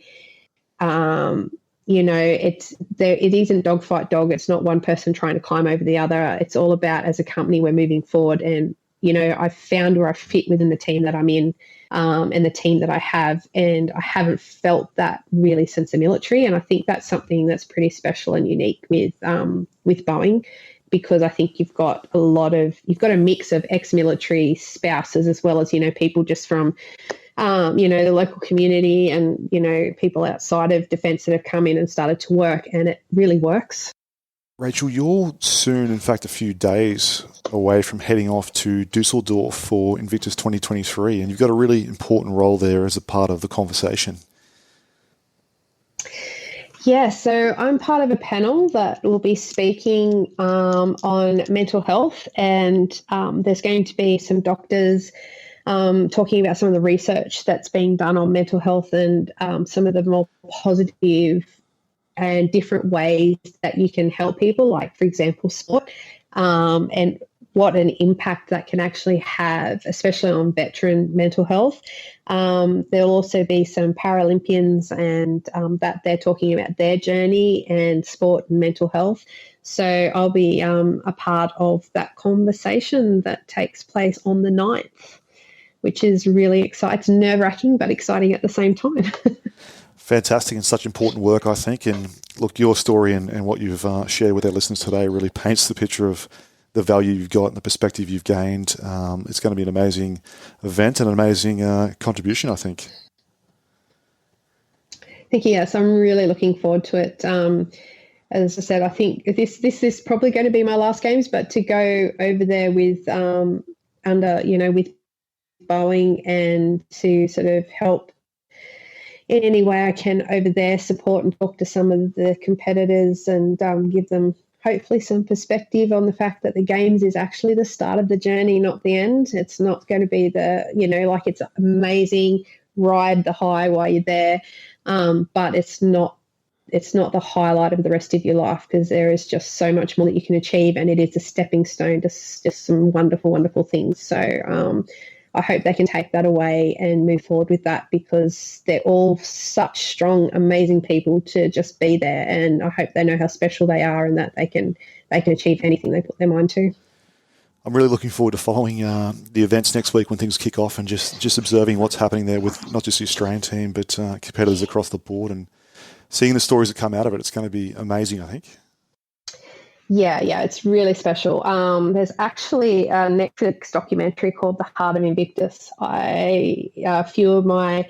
it isn't dog fight dog. It's not one person trying to climb over the other. It's all about, as a company, we're moving forward. And, I've found where I fit within the team that I'm in, and the team that I have, and I haven't felt that really since the military. And I think that's something that's pretty special and unique with Boeing, because I think you've got a mix of ex-military spouses, as well as, people just from, the local community, and, people outside of defence that have come in and started to work, and it really works. Rachel, you're soon, in fact, a few days away from heading off to Dusseldorf for Invictus 2023, and you've got a really important role there as a part of the conversation. Yeah, so I'm part of a panel that will be speaking on mental health, and there's going to be some doctors talking about some of the research that's being done on mental health, and some of the more positive and different ways that you can help people, like, for example, sport, and what an impact that can actually have, especially on veteran mental health. There'll also be some Paralympians, and that they're talking about their journey and sport and mental health. So I'll be a part of that conversation that takes place on the 9th, which is really exciting. It's nerve-wracking, but exciting at the same time. Fantastic, and such important work, I think. And look, your story and what you've shared with our listeners today really paints the picture of the value you've got and the perspective you've gained. It's going to be an amazing event and an amazing contribution, I think. Thank you. Yes, I'm really looking forward to it. As I said, I think this is probably going to be my last games, but to go over there with with Boeing, and to sort of help in any way I can over there, support and talk to some of the competitors, and give them hopefully some perspective on the fact that the games is actually the start of the journey, not the end. It's not going to be it's amazing, ride the high while you're there, but it's not the highlight of the rest of your life, because there is just so much more that you can achieve, and it is a stepping stone to just some wonderful, wonderful things. So I hope they can take that away and move forward with that, because they're all such strong, amazing people to just be there. And I hope they know how special they are, and that they can achieve anything they put their mind to. I'm really looking forward to following the events next week when things kick off, and just observing what's happening there with not just the Australian team, but competitors across the board, and seeing the stories that come out of it. It's going to be amazing, I think. Yeah, it's really special. There's actually a Netflix documentary called The Heart of Invictus. A few of my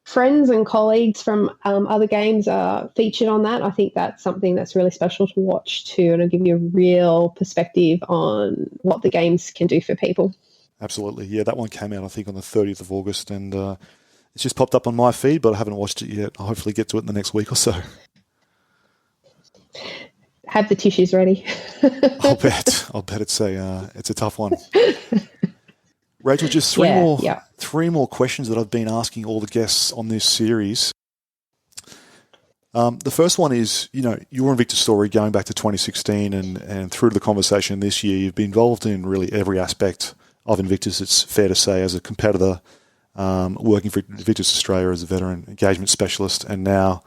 friends and colleagues from other games are featured on that. I think that's something that's really special to watch too, and it'll give you a real perspective on what the games can do for people. Absolutely. Yeah, that one came out, I think, on the 30th of August, and it's just popped up on my feed, but I haven't watched it yet. I'll hopefully get to it in the next week or so. Have the tissues ready. I'll bet it's a tough one. Rachel, just three more questions that I've been asking all the guests on this series. The first one is, your Invictus story going back to 2016 and through to the conversation this year. You've been involved in really every aspect of Invictus, it's fair to say, as a competitor, working for Invictus Australia as a veteran engagement specialist, and now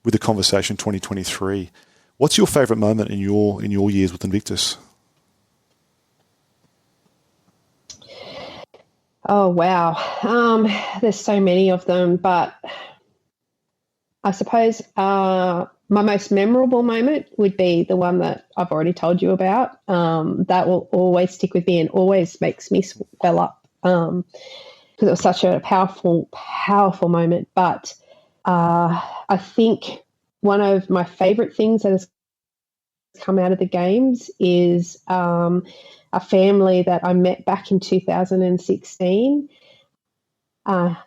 with the conversation 2023. What's your favourite moment in your years with Invictus? Oh, wow. There's so many of them, but I suppose my most memorable moment would be the one that I've already told you about. That will always stick with me and always makes me swell up because it was such a powerful, powerful moment. But I think one of my favourite things that has come out of the games is a family that I met back in 2016.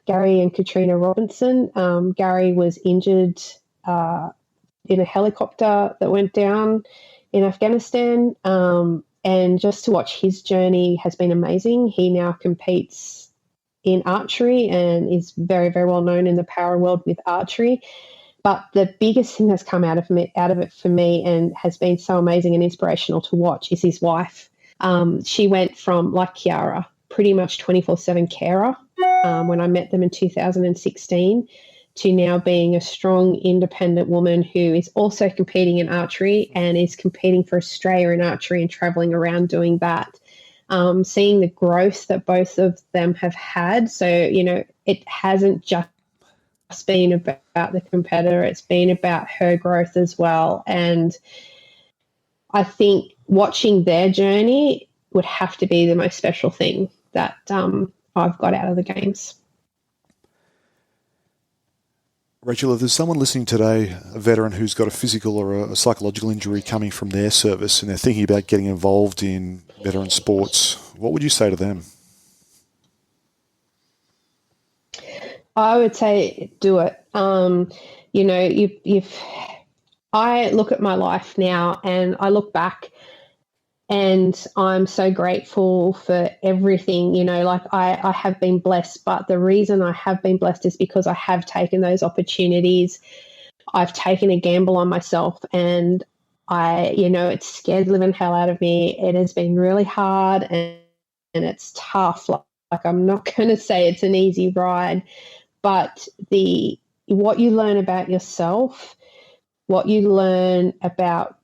Gary and Katrina Robinson. Gary was injured in a helicopter that went down in Afghanistan. And just to watch his journey has been amazing. He now competes in archery and is very, very well known in the power world with archery. But the biggest thing that's come out of it for me and has been so amazing and inspirational to watch is his wife. She went from, like Kiara, pretty much 24/7 carer when I met them in 2016 to now being a strong, independent woman who is also competing in archery and is competing for Australia in archery and traveling around doing that. Seeing the growth that both of them have had. So, it hasn't just been about the competitor, it's been about her growth as well. And I think watching their journey would have to be the most special thing that I've got out of the games. Rachel, if there's someone listening today, a veteran who's got a physical or a psychological injury coming from their service and they're thinking about getting involved in veteran sports, what would you say to them? I would say do it. I look at my life now and I look back and I'm so grateful for everything, I have been blessed, but the reason I have been blessed is because I have taken those opportunities. I've taken a gamble on myself and it scared the living hell out of me. It has been really hard and it's tough. Like I'm not going to say it's an easy ride, but what you learn about yourself, what you learn about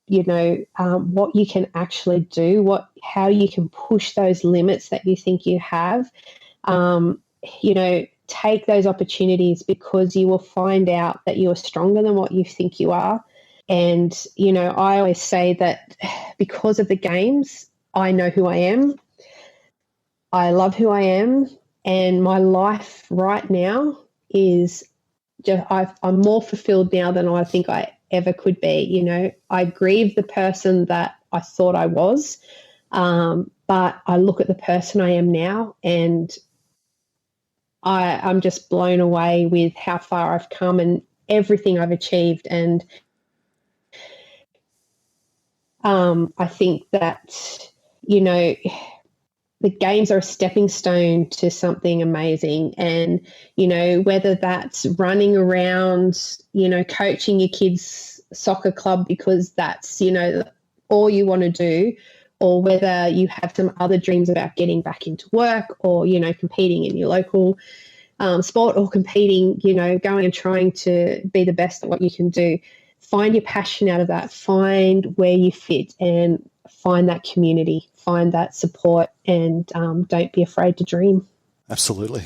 what you can actually do, how you can push those limits that you think you have, take those opportunities because you will find out that you are stronger than what you think you are. And, I always say that because of the games, I know who I am. I love who I am. And my life right now is I'm more fulfilled now than I think I ever could be. I grieve the person that I thought I was, but I look at the person I am now and I'm just blown away with how far I've come and everything I've achieved. And I think that, the games are a stepping stone to something amazing. And, whether that's running around, coaching your kids' soccer club because that's, all you want to do, or whether you have some other dreams about getting back into work or, competing in your local sport or competing, going and trying to be the best at what you can do. Find your passion out of that. Find where you fit and find that community, find that support, and don't be afraid to dream. Absolutely.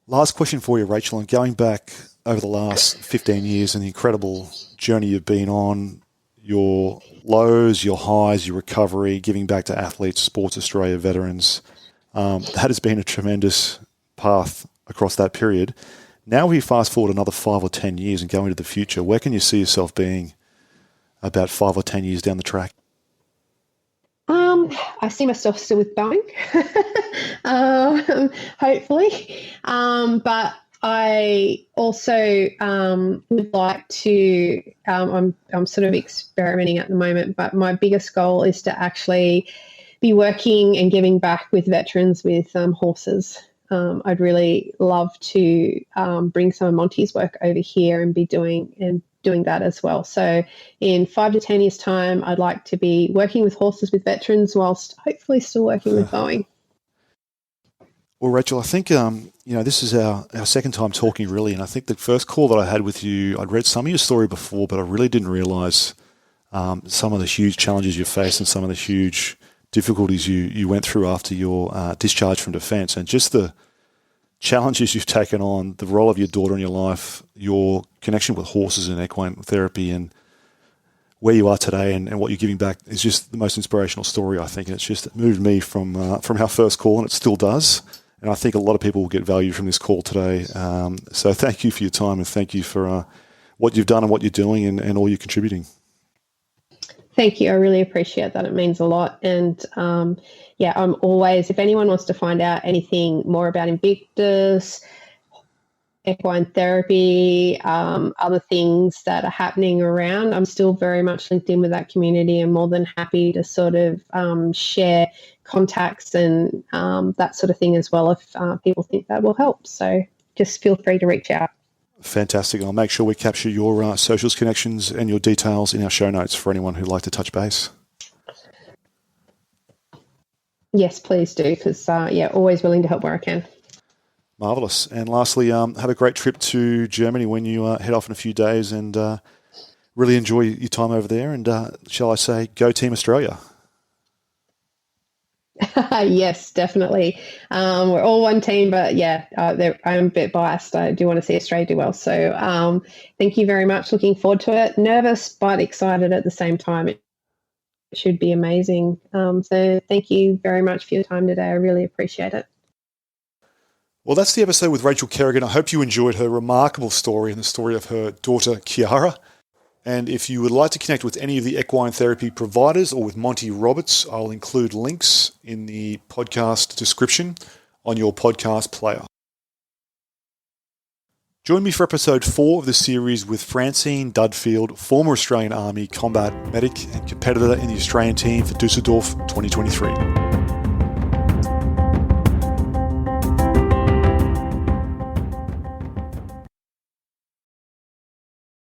Last question for you, Rachel, and going back over the last 15 years and the incredible journey you've been on, your lows, your highs, your recovery, giving back to athletes, Sports Australia veterans, that has been a tremendous path across that period. Now we fast forward another 5 or 10 years and go into the future. Where can you see yourself being about 5 or 10 years down the track? I see myself still with Boeing, hopefully. But I also would like to, I'm sort of experimenting at the moment, but my biggest goal is to actually be working and giving back with veterans with horses. I'd really love to bring some of Monty's work over here and be doing that as well. So in 5 to 10 years' time, I'd like to be working with horses with veterans whilst hopefully still working with Boeing. Well, Rachel, I think, this is our second time talking really, and I think the first call that I had with you, I'd read some of your story before, but I really didn't realise some of the huge challenges you face and some of the huge difficulties you went through after your discharge from defence, and just the challenges you've taken on, the role of your daughter in your life, your connection with horses and equine therapy, and where you are today and what you're giving back is just the most inspirational story, I think. And it's just moved me from our first call, and it still does. And I think a lot of people will get value from this call today. So thank you for your time, and thank you for what you've done and what you're doing and all you're contributing. Thank you. I really appreciate that. It means a lot. And I'm always, if anyone wants to find out anything more about Invictus, equine therapy, other things that are happening around, I'm still very much linked in with that community and more than happy to sort of share contacts and that sort of thing as well if people think that will help. So just feel free to reach out. Fantastic. I'll make sure we capture your socials connections and your details in our show notes for anyone who'd like to touch base. Yes, please do, because, always willing to help where I can. Marvellous. And lastly, have a great trip to Germany when you head off in a few days, and really enjoy your time over there. And shall I say, go Team Australia. Yes, definitely. We're all one team, but I'm a bit biased. I do want to see Australia do well. So thank you very much. Looking forward to it. Nervous, but excited at the same time. It should be amazing. So thank you very much for your time today. I really appreciate it. Well, that's the episode with Rachel Kerrigan. I hope you enjoyed her remarkable story and the story of her daughter, Kiara. And if you would like to connect with any of the equine therapy providers or with Monty Roberts, I'll include links in the podcast description on your podcast player. Join me for episode 4 of the series with Francine Dudfield, former Australian Army combat medic and competitor in the Australian team for Dusseldorf 2023.